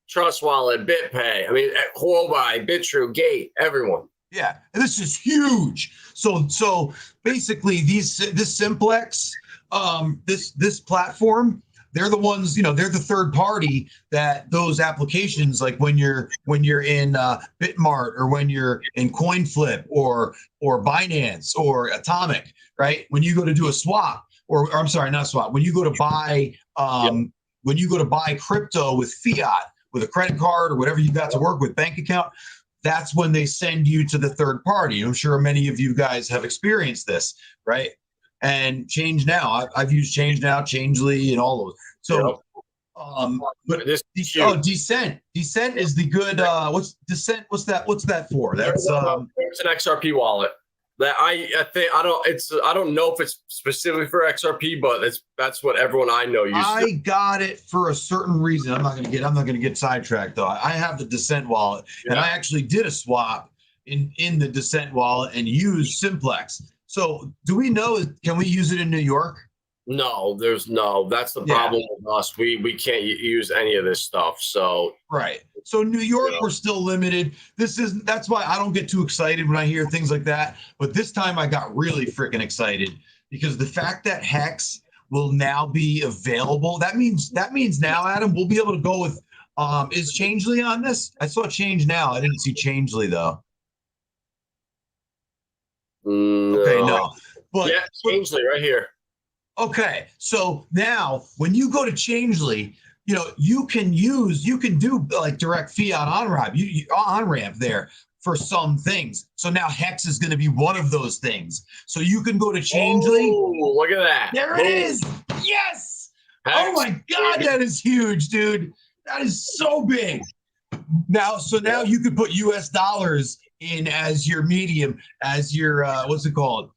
Trust Wallet, BitPay. I mean, Huobi, Bitrue, Gate, everyone. Yeah, and this is huge. So basically, this Simplex, this platform, they're the ones, they're the third party that those applications, like when you're in Bitmart or when you're in CoinFlip or Binance or Atomic, right? When you go to do a swap. Or I'm sorry, not swap. When you go to buy, when you go to buy crypto with fiat, with a credit card or whatever you got to work with, bank account, that's when they send you to the third party. I'm sure many of you guys have experienced this, right? And Change Now, I've used Change Now, Changely, and all those. So But This Descent is the good. What's Descent? What's that for? That's it's an XRP wallet. That I think I don't know if it's specifically for XRP, but that's what everyone I know uses. I got it for a certain reason. I'm not gonna get sidetracked though. I have the Descent wallet, and I actually did a swap in the Descent wallet and used Simplex. So do we know? Can we use it in New York? No, that's the problem with us. We can't use any of this stuff. So right. So New York, we're still limited. That's why I don't get too excited when I hear things like that. But this time I got really freaking excited because the fact that Hex will now be available, that means now, Adam, we'll be able to go with is Changely on this? I saw Change Now. I didn't see Changely though. No. Okay, no. But yeah, Changely right here. Okay, so now when you go to Changely, you can do like direct fiat on ramp there for some things. So now Hex is going to be one of those things. So you can go to Changely. Oh, look at that! There it is. Yes. Hex. Oh my God, that is huge, dude. That is so big. Now you could put US dollars in as your medium, as your what's it called?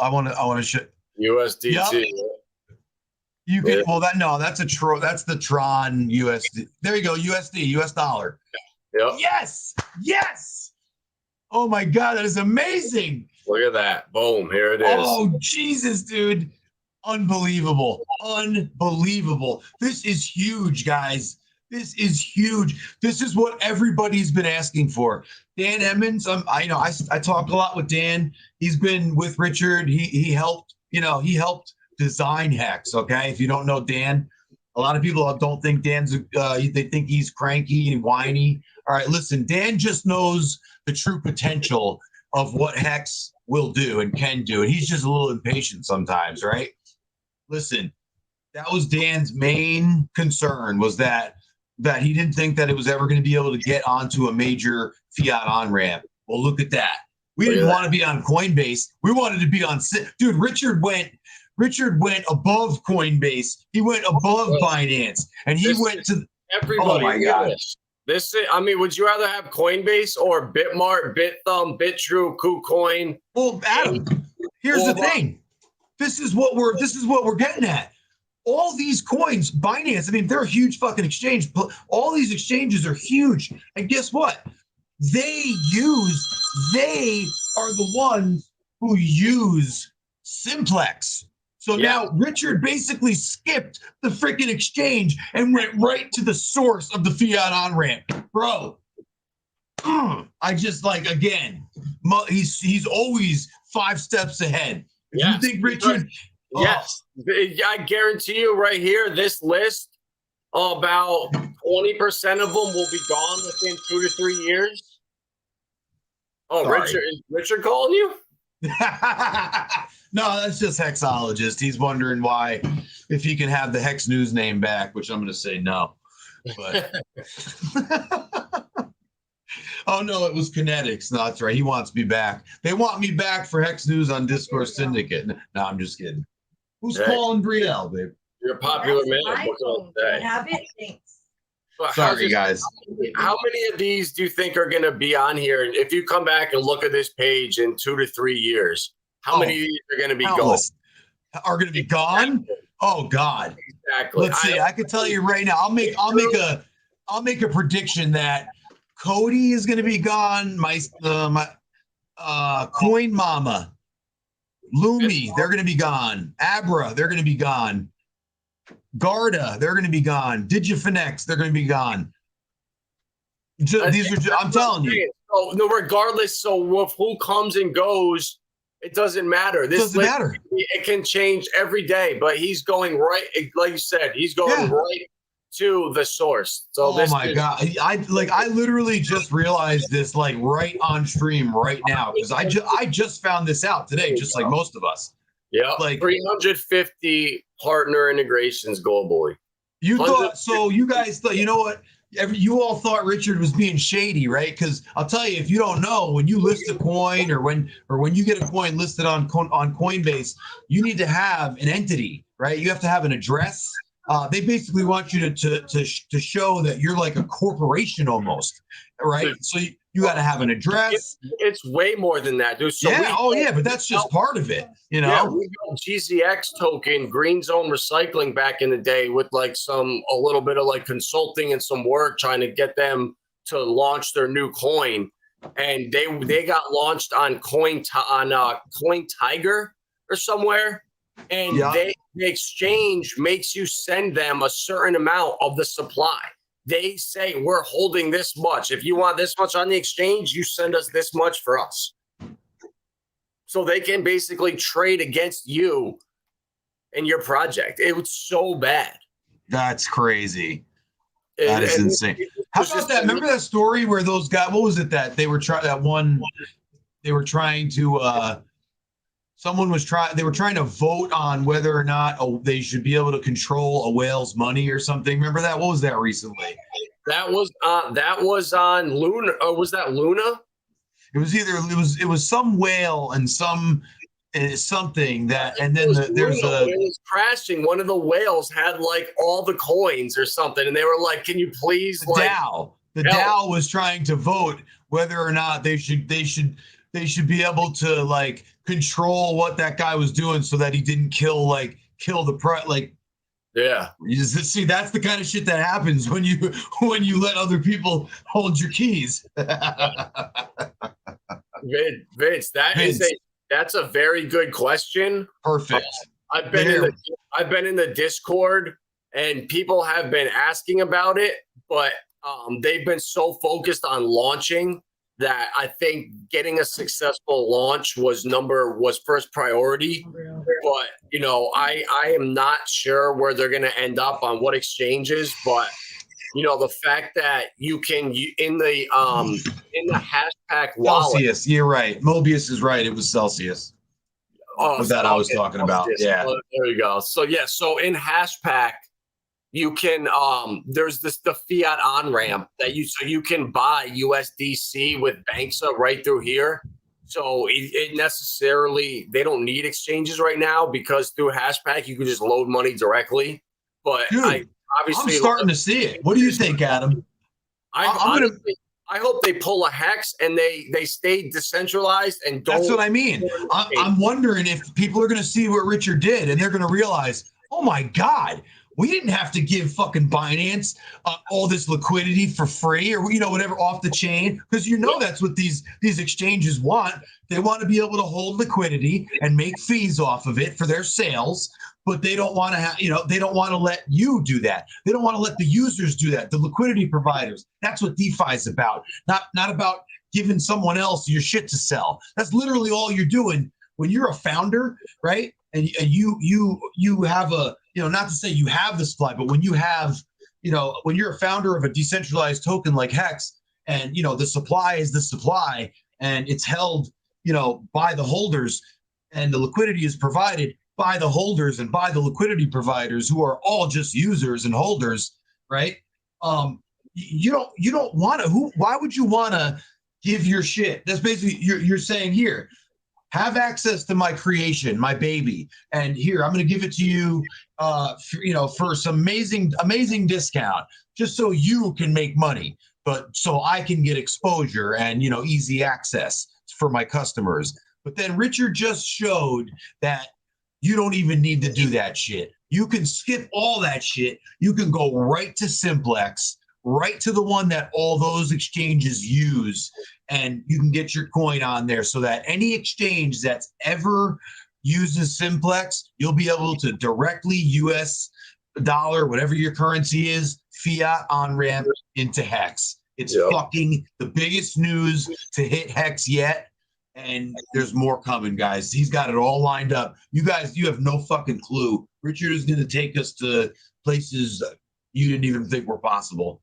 I want to show USDT. Yep. You can that's the Tron USD. There you go, USD, US dollar. Yep. Yes. Oh my God, that is amazing. Look at that. Boom, here it is. Oh Jesus, dude. Unbelievable. This is huge, guys. This is huge. This is what everybody's been asking for. Dan Emmons, I talk a lot with Dan. He's been with Richard. He helped design Hex. Okay, if you don't know Dan, a lot of people don't think Dan's. They think he's cranky and whiny. All right, listen, Dan just knows the true potential of what Hex will do and can do, and he's just a little impatient sometimes, right? Listen, that was Dan's main concern, was that he didn't think that it was ever going to be able to get onto a major fiat on-ramp. Well, look at that. We didn't want to be on Coinbase. We wanted to be on, dude, Richard went above Coinbase. He went above Binance, and he went to everybody. Oh my God. Would you rather have Coinbase or Bitmart, Bithumb, Bitrue, KuCoin? Well, Adam, here's the thing. This is what we're getting at. All these coins, Binance, they're a huge fucking exchange. All these exchanges are huge. And guess what? They are the ones who use Simplex. So now Richard basically skipped the freaking exchange and went right to the source of the fiat on-ramp. Bro, I just again, he's always 5 steps ahead. You think Richard... Yes, I guarantee you right here, this list, about 20% of them will be gone within 2 to 3 years. Oh, sorry. Is Richard calling you? No, that's just Hexologist. He's wondering why, if he can have the Hex News name back, which I'm going to say no. But oh no, it was Kinetics. No, that's right. He wants me back. They want me back for Hex News on Discord Syndicate. No, I'm just kidding. Who's calling Brielle, babe? You're a popular man. Sorry, guys. How many of these do you think are going to be on here? And if you come back and look at this page in 2 to 3 years, how many of these are going to be gone? Are going to be gone? Oh God! Exactly. Let's see. I can tell you right now. I'll make a prediction that Cody is going to be gone. My Coin Mama. Lumi, they're going to be gone. Abra, they're going to be gone. Garda, they're going to be gone. Digifinex, they're going to be gone. I'm telling you. No, regardless. So who comes and goes, it doesn't matter. This doesn't matter. It can change every day, but he's going right, like you said, he's going right to the source. So God, I literally just realized this right on stream right now, because I just found this out today, just like most of us. Yeah, 350 partner integrations globally. You guys thought, you know what? You all thought Richard was being shady, right? Because I'll tell you, if you don't know, when you list a coin or when you get a coin listed on Coinbase, you need to have an entity, right? You have to have an address. They basically want you to show that you're like a corporation almost, right? So you got to have an address. It's way more than that, dude. So but that's just part of it, you know. Yeah, we built GZX token, Green Zone Recycling back in the day with like a little bit of like consulting and some work trying to get them to launch their new coin, and they got launched on Coin Tiger or somewhere. And the exchange makes you send them a certain amount of the supply. They say, we're holding this much. If you want this much on the exchange, you send us this much for us. So they can basically trade against you and your project. It was so bad. That's crazy. That is insane. How about that? Remember that story where those guys, what was it that they were trying, they were trying to, they were trying to vote on whether or not they should be able to control a whale's money or something. Remember that? What was that recently? That was on Luna. Or was that Luna? It was some whale and something that, and then it was crashing. One of the whales had like all the coins or something, and they were like, "Can you please?" The DAO was trying to vote whether or not they should be able to like control what that guy was doing so that he didn't kill the yeah. You just see, that's the kind of shit that happens when you let other people hold your keys. Vince, that's a very good question. Perfect. I've been in the Discord and people have been asking about it, but they've been so focused on launching that I think getting a successful launch was first priority. But I am not sure where they're going to end up on what exchanges. But the fact that you can in the hashtag wallet. Celsius, you're right. Mobius is right. It was Celsius. Was that I was talking about? Yeah. Well, there you go. So so in Hashpack, you can there's the fiat on ramp that you can buy USDC with Banksa right through here. So it necessarily, they don't need exchanges right now because through Hashpack you can just load money directly. But dude, I'm starting to see it. What do you think, Adam? I hope they pull a hex and they stay decentralized and don't. That's what I mean. I'm wondering if people are going to see what Richard did and they're going to realize, oh my God, we didn't have to give fucking Binance all this liquidity for free or, whatever off the chain. Because that's what these exchanges want. They want to be able to hold liquidity and make fees off of it for their sales. But they don't want to have, they don't want to let you do that. They don't want to let the users do that, the liquidity providers. That's what DeFi is about. Not about giving someone else your shit to sell. That's literally all you're doing when you're a founder, right? And you have a, not to say you have the supply, but when you have, when you're a founder of a decentralized token like Hex, and the supply is the supply, and it's held, by the holders, and the liquidity is provided by the holders and by the liquidity providers who are all just users and holders, right? You don't want to. Why would you want to give your shit? That's basically you're saying here. Have access to my creation, my baby, and here I'm going to give it to you, for some amazing discount, just so you can make money, but so I can get exposure and easy access for my customers. But then Richard just showed that you don't even need to do that shit. You can skip all that shit. You can go right to Simplex, right to the one that all those exchanges use, and you can get your coin on there so that any exchange that's ever uses Simplex, you'll be able to directly US dollar, whatever your currency is, fiat on ramp into Hex. It's fucking the biggest news to hit Hex yet. And there's more coming, guys. He's got it all lined up. You guys, you have no fucking clue. Richard is going to take us to places you didn't even think were possible.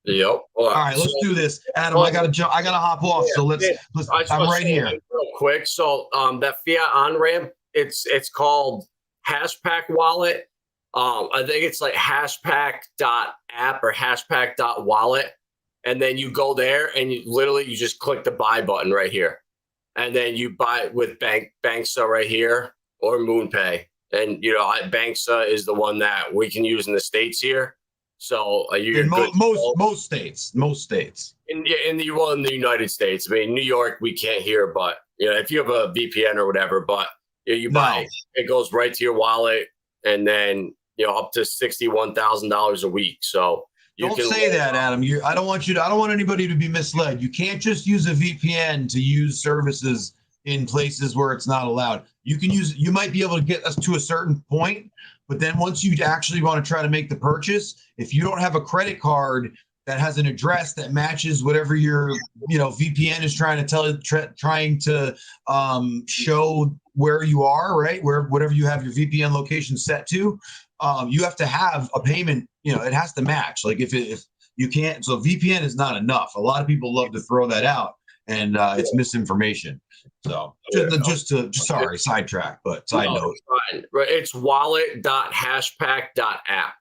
Yep. All right, let's do this, Adam. I gotta jump. I gotta hop off. So let's. I'm right here. Real quick. So that fiat on ramp, it's called Hashpack Wallet. I think it's like hashpack.app or hashpack.wallet, and then you go there and you just click the buy button right here, and then you buy with Banksa right here or MoonPay, And Banxa is the one that we can use in the States here. So you're In good. most states. In the United States. I mean, New York we can't hear, but if you have a VPN or whatever, but you buy it goes right to your wallet, and then up to $61,000 a week. So don't say that, Adam. I don't want anybody to be misled. You can't just use a VPN to use services in places where it's not allowed. You might be able to get us to a certain point, but then once you actually want to try to make the purchase, if you don't have a credit card that has an address that matches whatever your VPN is trying to show where you are, right? Whatever you have your VPN location set to, you have to have a payment. It has to match. Like if you can't, so VPN is not enough. A lot of people love to throw that out, and it's misinformation. So sorry, sidetrack, but side note. It's fine. Right, it's wallet.hashpack.app.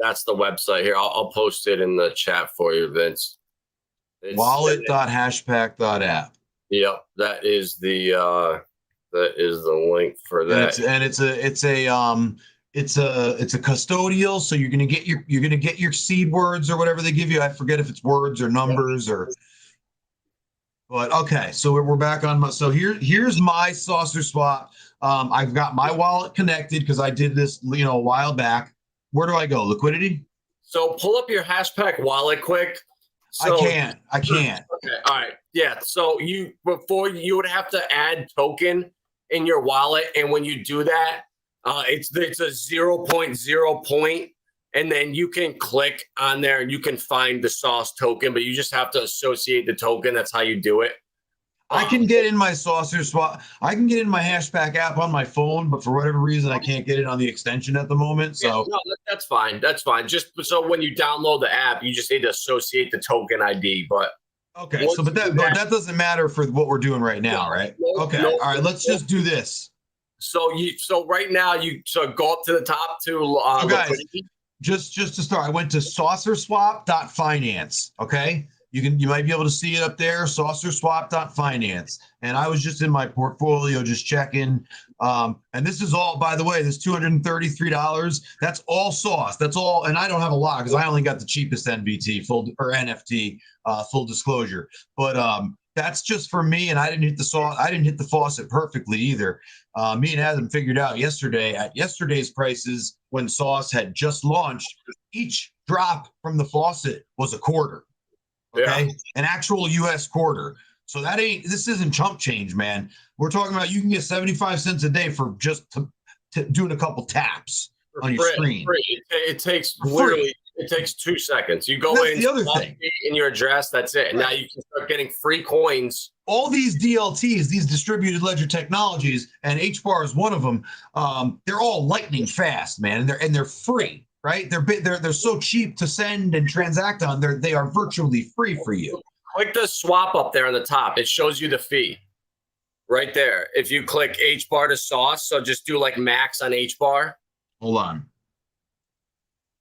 That's the website here. I'll post it in the chat for you, Vince. Wallet.hashpack.app. Yep, that is the link for that. It's a custodial, so you're gonna get your seed words or whatever they give you. I forget if it's words or numbers or. But okay, so we're back on. So here's my Saucerswap. I've got my wallet connected because I did this a while back. Where do I go? Liquidity? So pull up your Hashpack wallet quick. I can't. Okay. All right. Yeah. So before you would have to add token in your wallet, and when you do that, it's a 0.0 point, and then you can click on there and you can find the Sauce token, but you just have to associate the token. That's how you do it. I can get in my Saucerswap. I can get in my Hashpack app on my phone, but for whatever reason, I can't get it on the extension at the moment. So no, that's fine. That's fine. Just so when you download the app, you just need to associate the token ID. But okay, so but that doesn't matter for what we're doing right now, right? Okay, all right. Let's just do this. So right now go up to the top to guys, just to start. I went to saucerswap.finance. Okay. You might be able to see it up there, saucerswap.finance. And I was just in my portfolio just checking. And this is all, by the way, this $233. That's all Sauce. That's all. And I don't have a lot because I only got the cheapest NFT, NFT, full disclosure. But that's just for me. And I didn't hit the Sauce. I didn't hit the faucet perfectly either. Me and Adam figured out yesterday at yesterday's prices when Sauce had just launched, each drop from the faucet was a quarter. Okay, an actual U.S. quarter. So this isn't chump change, man. We're talking about you can get 75 cents a day for just doing a couple taps on your screen. It takes literally 2 seconds. You go in, the other thing, in your address. That's it. And now you can start getting free coins. All these DLTs, these distributed ledger technologies, and HBAR is one of them. They're all lightning fast, man, and they're free. Right? They're so cheap to send and transact on. They are virtually free for you. Click the swap up there on the top. It shows you the fee right there. If you click HBAR to Sauce, so just do like max on HBAR. Hold on.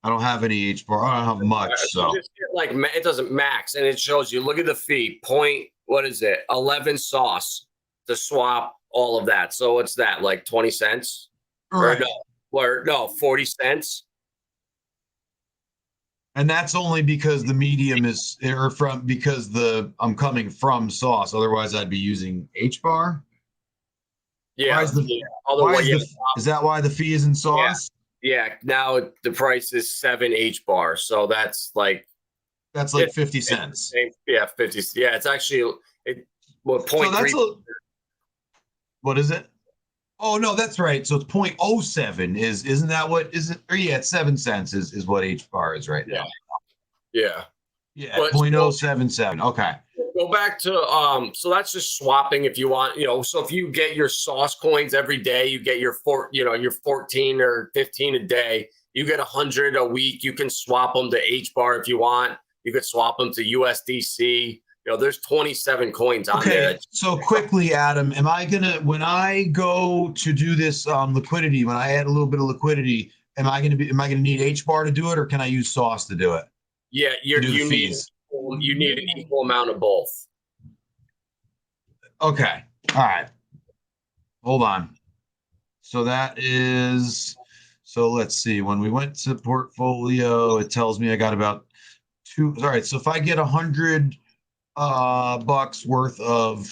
I don't have any HBAR. I don't have much. So just get it doesn't max, and it shows you. Look at the fee. What is it? 11 Sauce to swap all of that. So what's that? Like 20 cents? Right. Or no, 40 cents. And that's only because the medium is I'm coming from Sauce. Otherwise, I'd be using HBAR. Yeah. Is that why the fee is in Sauce? Yeah. Now the price is 7 HBAR. So that's like 50 cents. 50. Yeah, it's actually point what is it? Oh no, that's right. So it's 0.07 isn't that what is it? Or yeah, it's 7 cents is what HBAR is right now. Yeah. 0.077. Okay. Go back to so that's just swapping if you want, so if you get your Sauce coins every day, you get your 14 or 15 a day, you get 100 a week, you can swap them to HBAR if you want. You could swap them to USDC. There's 27 coins on there. Okay, so quickly, Adam, when I go to do this liquidity, when I add a little bit of liquidity, am I gonna need HBAR to do it, or can I use Sauce to do it? Yeah, you need an equal amount of both. Okay, all right. Hold on. So that is, so let's see. When we went to portfolio, it tells me I got about two. All right. So if I get 100 bucks worth of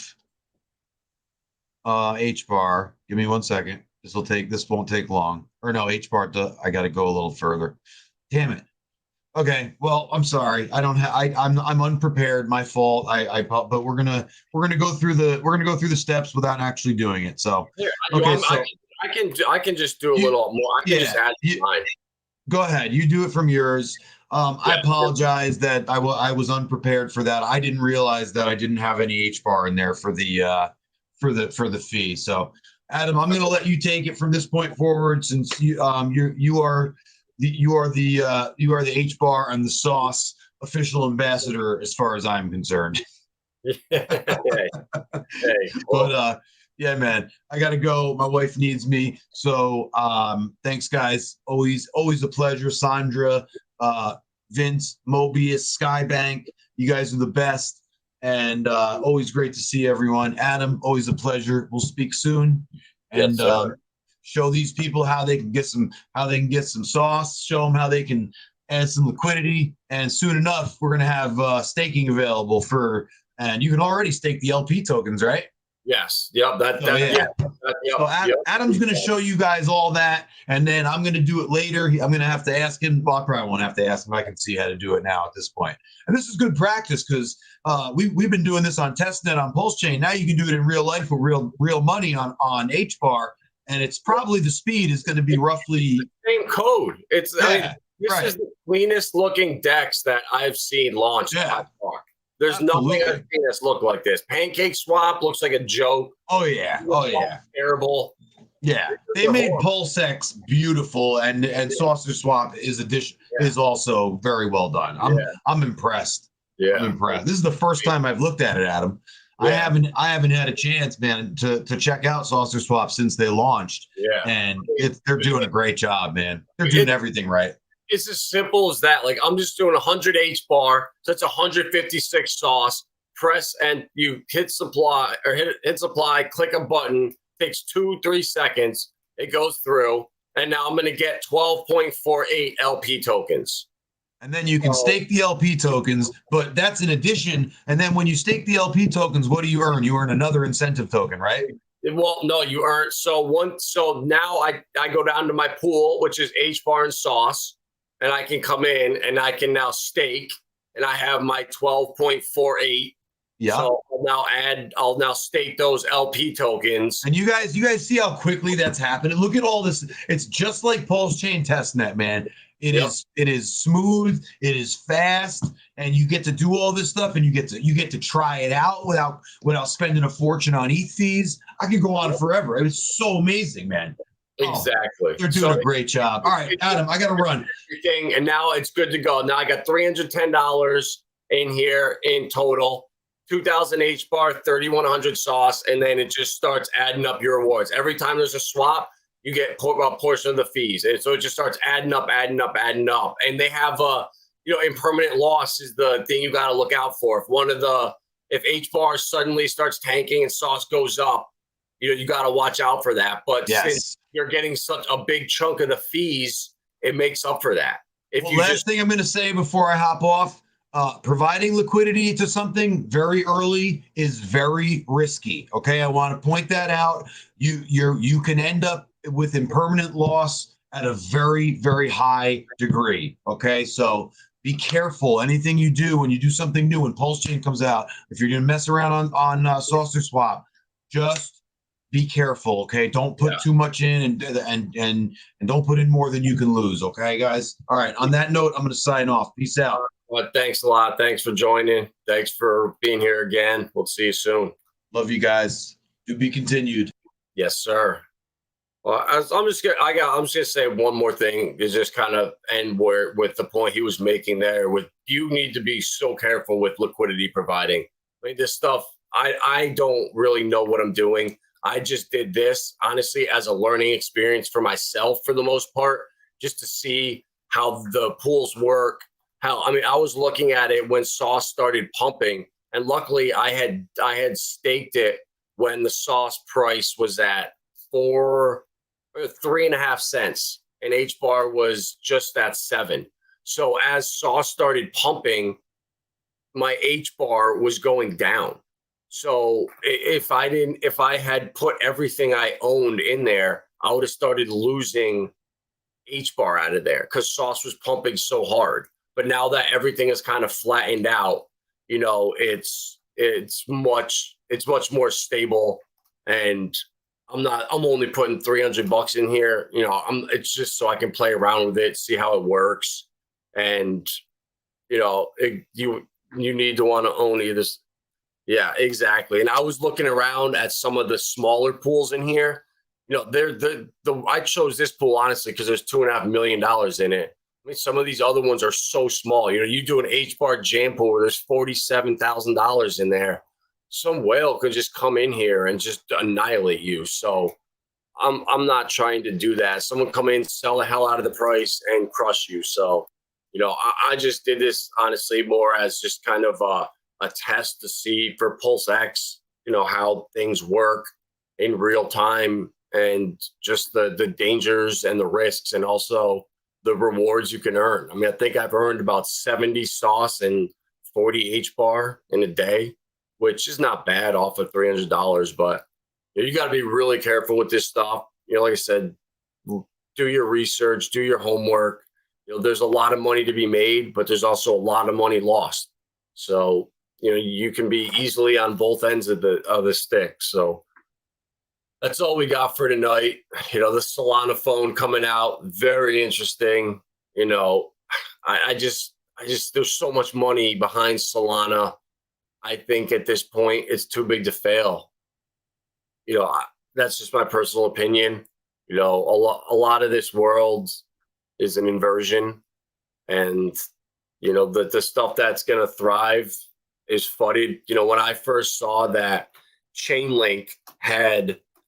H bar, give me 1 second. This won't take long. Or no, H bar, I got to go a little further. Damn it. Okay, well, I'm sorry. I don't have. I'm unprepared. My fault. But we're gonna go through the steps without actually doing it. So Here, okay, I can just do a You- little more. I can just add mine. go ahead. You do it from yours. I apologize that I was unprepared for that. I didn't realize that I didn't have any H bar in there for the fee. So Adam, I'm gonna let you take it from this point forward since you are the H bar and the sauce official ambassador as far as I'm concerned. Hey, well, But yeah, man, I gotta go. My wife needs me. So thanks, guys. Always a pleasure. Sandra, Vince, Mobius, Skybank, you guys are the best. And always great to see everyone. Adam, always a pleasure. We'll speak soon. And yes, show these people how they can get some sauce, show them how they can add some liquidity. And soon enough, we're gonna have staking available and you can already stake the LP tokens, right? yes, yep. So Adam's going to show you guys all that, and then I'm going to do it later. I'm going to have to ask him. Well, I probably won't have to ask him. I can see how to do it now at this point. And this is good practice because we've been doing this on testnet on Pulse Chain. Now you can do it in real life with real money on HBAR, and it's probably the speed is going to be roughly same code. This is the cleanest looking DEX that I've seen launched by far. There's nothing I've seen that's looked like this. Pancake Swap looks like a joke. Oh yeah. Terrible. Yeah, they made PulseX beautiful, and Saucerswap is also very well done. I'm impressed. Yeah, I'm impressed. This is the first time I've looked at it, Adam. Yeah. I haven't had a chance, man, to check out Saucerswap since they launched. Yeah, and they're doing a great job, man. They're doing everything right. It's as simple as that. Like I'm just doing 100 H bar, so it's 156 sauce. Press and you hit supply, click a button, takes 2-3 seconds. It goes through, and now I'm going to get 12.48 LP tokens. And then you can stake the LP tokens, but that's in addition. And then when you stake the LP tokens, what do you earn? You earn another incentive token, right? Well, no, you earn. So now I go down to my pool, which is H bar and sauce. And I can come in and I can now stake, and I have my 12.48. Yeah. So I'll now stake those LP tokens. And you guys see how quickly that's happening. Look at all this. It's just like Pulse Chain Testnet, man. It is smooth, it is fast, and you get to do all this stuff, and you get to try it out without spending a fortune on ETH fees. I could go on forever. It was so amazing, man. Exactly. They're doing a great job. All right, Adam, I got to run. And now it's good to go. Now I got $310 in here in total, 2,000 H bar, 3,100 sauce, and then it just starts adding up your rewards. Every time there's a swap, you get a portion of the fees. And so it just starts adding up. And they have impermanent loss is the thing you got to look out for. If H bar suddenly starts tanking and sauce goes up, you got to watch out for that. But since you're getting such a big chunk of the fees, it makes up for that. Last thing I'm going to say before I hop off, providing liquidity to something very early is very risky. Okay, I want to point that out. You can end up with impermanent loss at a very, very high degree. Okay, so be careful. Anything you do when you do something new, when Pulse Chain comes out, if you're going to mess around on Saucerswap, just be careful, okay? Don't put too much in and don't put in more than you can lose, okay, guys? All right, on that note, I'm going to sign off. Peace out. Well, thanks a lot. Thanks for joining. Thanks for being here again. We'll see you soon. Love you guys. To be continued. Yes, sir. Well, I'm just gonna say one more thing is just kind of end with the point he was making there. You need to be so careful with liquidity providing. I mean, this stuff, I don't really know what I'm doing. I just did this, honestly, as a learning experience for myself for the most part, just to see how the pools work. I was looking at it when sauce started pumping, and luckily I had staked it when the sauce price was at 4 3.5 cents, and H bar was just at 7. So as sauce started pumping, my H bar was going down. So if I had put everything I owned in there, I would have started losing H bar out of there because sauce was pumping so hard. But now that everything is kind of flattened out, it's much more stable, and I'm only putting $300 in here. It's just so I can play around with it, see how it works, and you need to want to own either. Yeah, exactly. And I was looking around at some of the smaller pools in here. I chose this pool honestly because there's $2.5 million in it. I mean, some of these other ones are so small. You do an H bar jam pool where there's $47,000 in there. Some whale could just come in here and just annihilate you. So I'm not trying to do that. Someone come in, sell the hell out of the price, and crush you. So, I just did this honestly more as just kind of a test to see for Pulse X, how things work in real time, and just the dangers and the risks, and also the rewards you can earn. I mean, I think I've earned about 70 sauce and 40 H bar in a day, which is not bad off of $300. But you got to be really careful with this stuff. Like I said, do your research, do your homework. There's a lot of money to be made, but there's also a lot of money lost. So, you can be easily on both ends of the stick. So that's all we got for tonight. The Solana phone coming out, very interesting. I just there's so much money behind Solana. I think at this point it's too big to fail. That's just my personal opinion. A lot of this world is an inversion, and the stuff that's going to thrive is fudded. When I first saw that Chainlink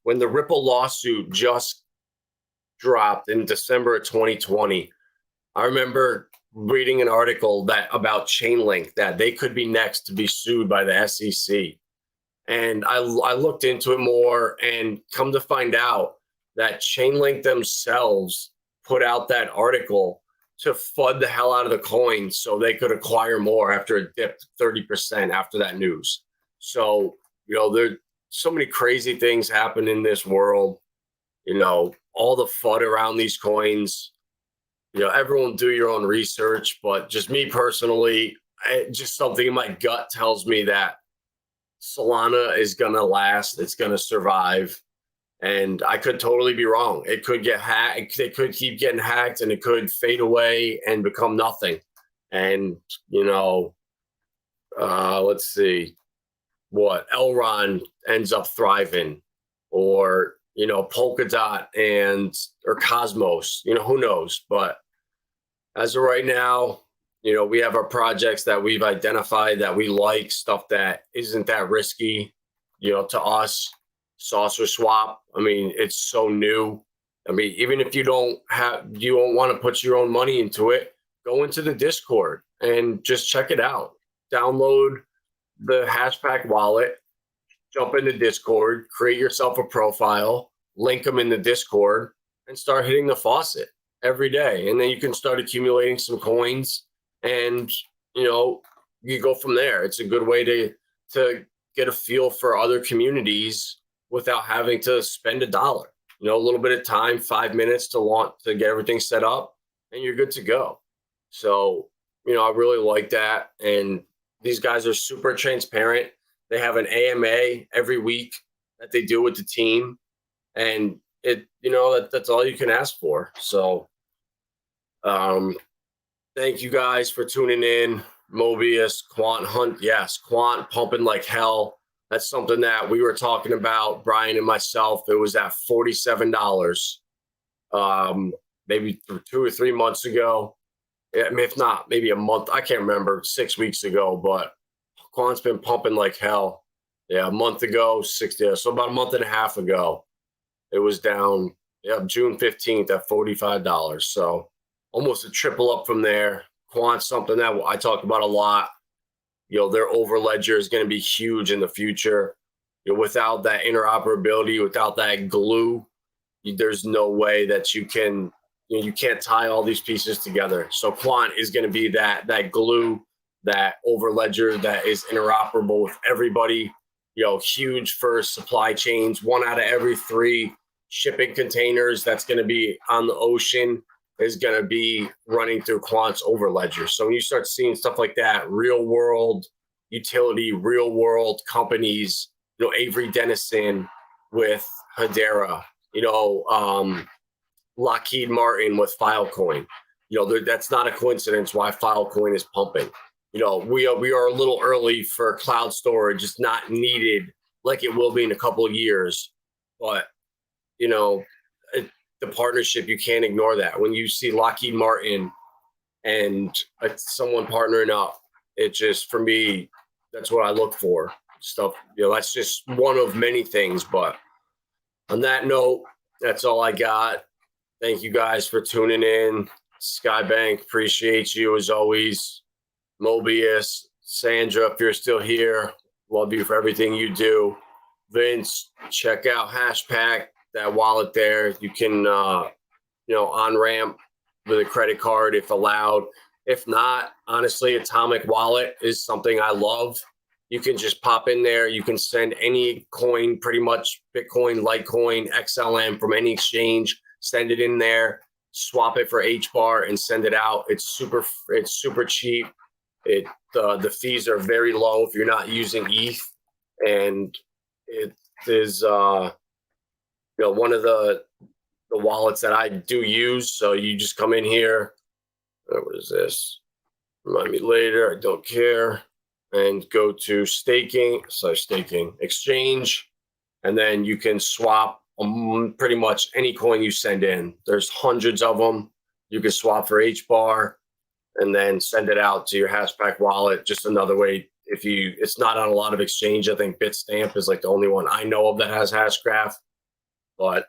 when the Ripple lawsuit just dropped in December of 2020, I remember reading an article about Chainlink that they could be next to be sued by the SEC. And I looked into it more, and come to find out that Chainlink themselves put out that article to FUD the hell out of the coin so they could acquire more after it dipped 30% after that news. So, there's so many crazy things happen in this world. All the FUD around these coins. Everyone do your own research, but just me personally, just something in my gut tells me that Solana is going to last. It's going to survive. And I could totally be wrong. It could get hacked. It could keep getting hacked, and it could fade away and become nothing. And, let's see what Elron ends up thriving, or, Polkadot or Cosmos, who knows? But as of right now, we have our projects that we've identified that we like, stuff that isn't that risky, to us. Saucerswap, I mean, it's so new. I mean, even if you don't want to put your own money into it, go into the Discord and just check it out. Download the Hashpack wallet, jump into Discord, create yourself a profile, link them in the Discord, and start hitting the faucet every day. And then you can start accumulating some coins, and, you go from there. It's a good way to get a feel for other communities without having to spend $1. A little bit of time, 5 minutes to get everything set up, and you're good to go. So, I really like that. And these guys are super transparent. They have an AMA every week that they do with the team, and that's all you can ask for. So, thank you guys for tuning in. Mobius, Quant Hunt, yes, Quant pumping like hell. That's something that we were talking about, Brian and myself. It was at $47, maybe 2 or 3 months ago. I mean, if not, maybe a month. I can't remember, 6 weeks ago. But Quant's been pumping like hell. Yeah, a month ago, so about a month and a half ago, it was down. Yeah, June 15th at $45. So almost a triple up from there. Quant's something that I talk about a lot. Their over ledger is going to be huge in the future. Without that interoperability, without that glue, there's no way that you can't tie all these pieces together. So Quant is going to be that glue, that over ledger that is interoperable with everybody. Huge for supply chains. 1 out of every 3 shipping containers that's going to be on the ocean is going to be running through Quant's over ledger. So when you start seeing stuff like that, real world utility, real world companies, Avery Dennison with Hedera, Lockheed Martin with Filecoin. That's not a coincidence why Filecoin is pumping. We are a little early for cloud storage. It's not needed like it will be in a couple of years. But, the partnership, you can't ignore that. When you see Lockheed Martin and someone partnering up, it just, for me, that's what I look for. Stuff, that's just one of many things. But on that note, that's all I got. Thank you guys for tuning in. Skybank, appreciate you as always. Mobius, Sandra, if you're still here, love you for everything you do. Vince, check out Hashpack, that wallet there. You can, on-ramp with a credit card if allowed. If not, honestly, Atomic Wallet is something I love. You can just pop in there. You can send any coin, pretty much Bitcoin, Litecoin, XLM from any exchange, send it in there, swap it for HBAR and send it out. It's super cheap. The fees are very low if you're not using ETH, and it is one of the wallets that I do use. So you just come in here. What is this? Remind me later. I don't care. And go to staking exchange, and then you can swap pretty much any coin you send in. There's hundreds of them. You can swap for HBAR and then send it out to your Hashpack wallet. Just another way. It's not on a lot of exchange. I think Bitstamp is like the only one I know of that has Hashgraph. But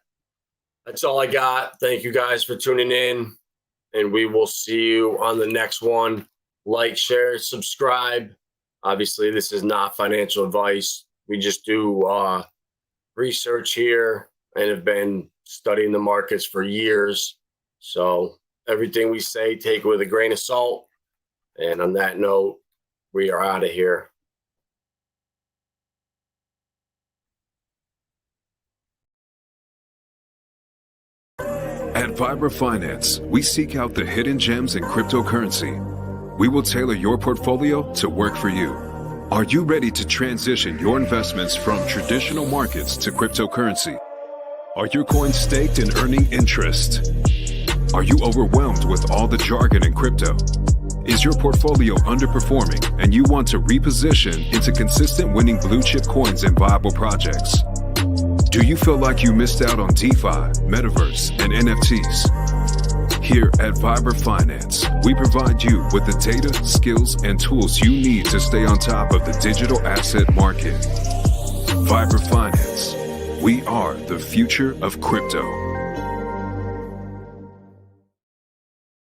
that's all I got. Thank you guys for tuning in, and we will see you on the next one. Like, share, subscribe. Obviously, this is not financial advice. We just do research here and have been studying the markets for years. So everything we say, take it with a grain of salt. And on that note, we are out of here. At Vibra Finance, we seek out the hidden gems in cryptocurrency. We will tailor your portfolio to work for you. Are you ready to transition your investments from traditional markets to cryptocurrency? Are your coins staked and earning interest? Are you overwhelmed with all the jargon in crypto? Is your portfolio underperforming and you want to reposition into consistent winning blue chip coins and viable projects? Do you feel like you missed out on DeFi, Metaverse, and NFTs? Here at Vibra Finance, we provide you with the data, skills, and tools you need to stay on top of the digital asset market. Vibra Finance, we are the future of crypto.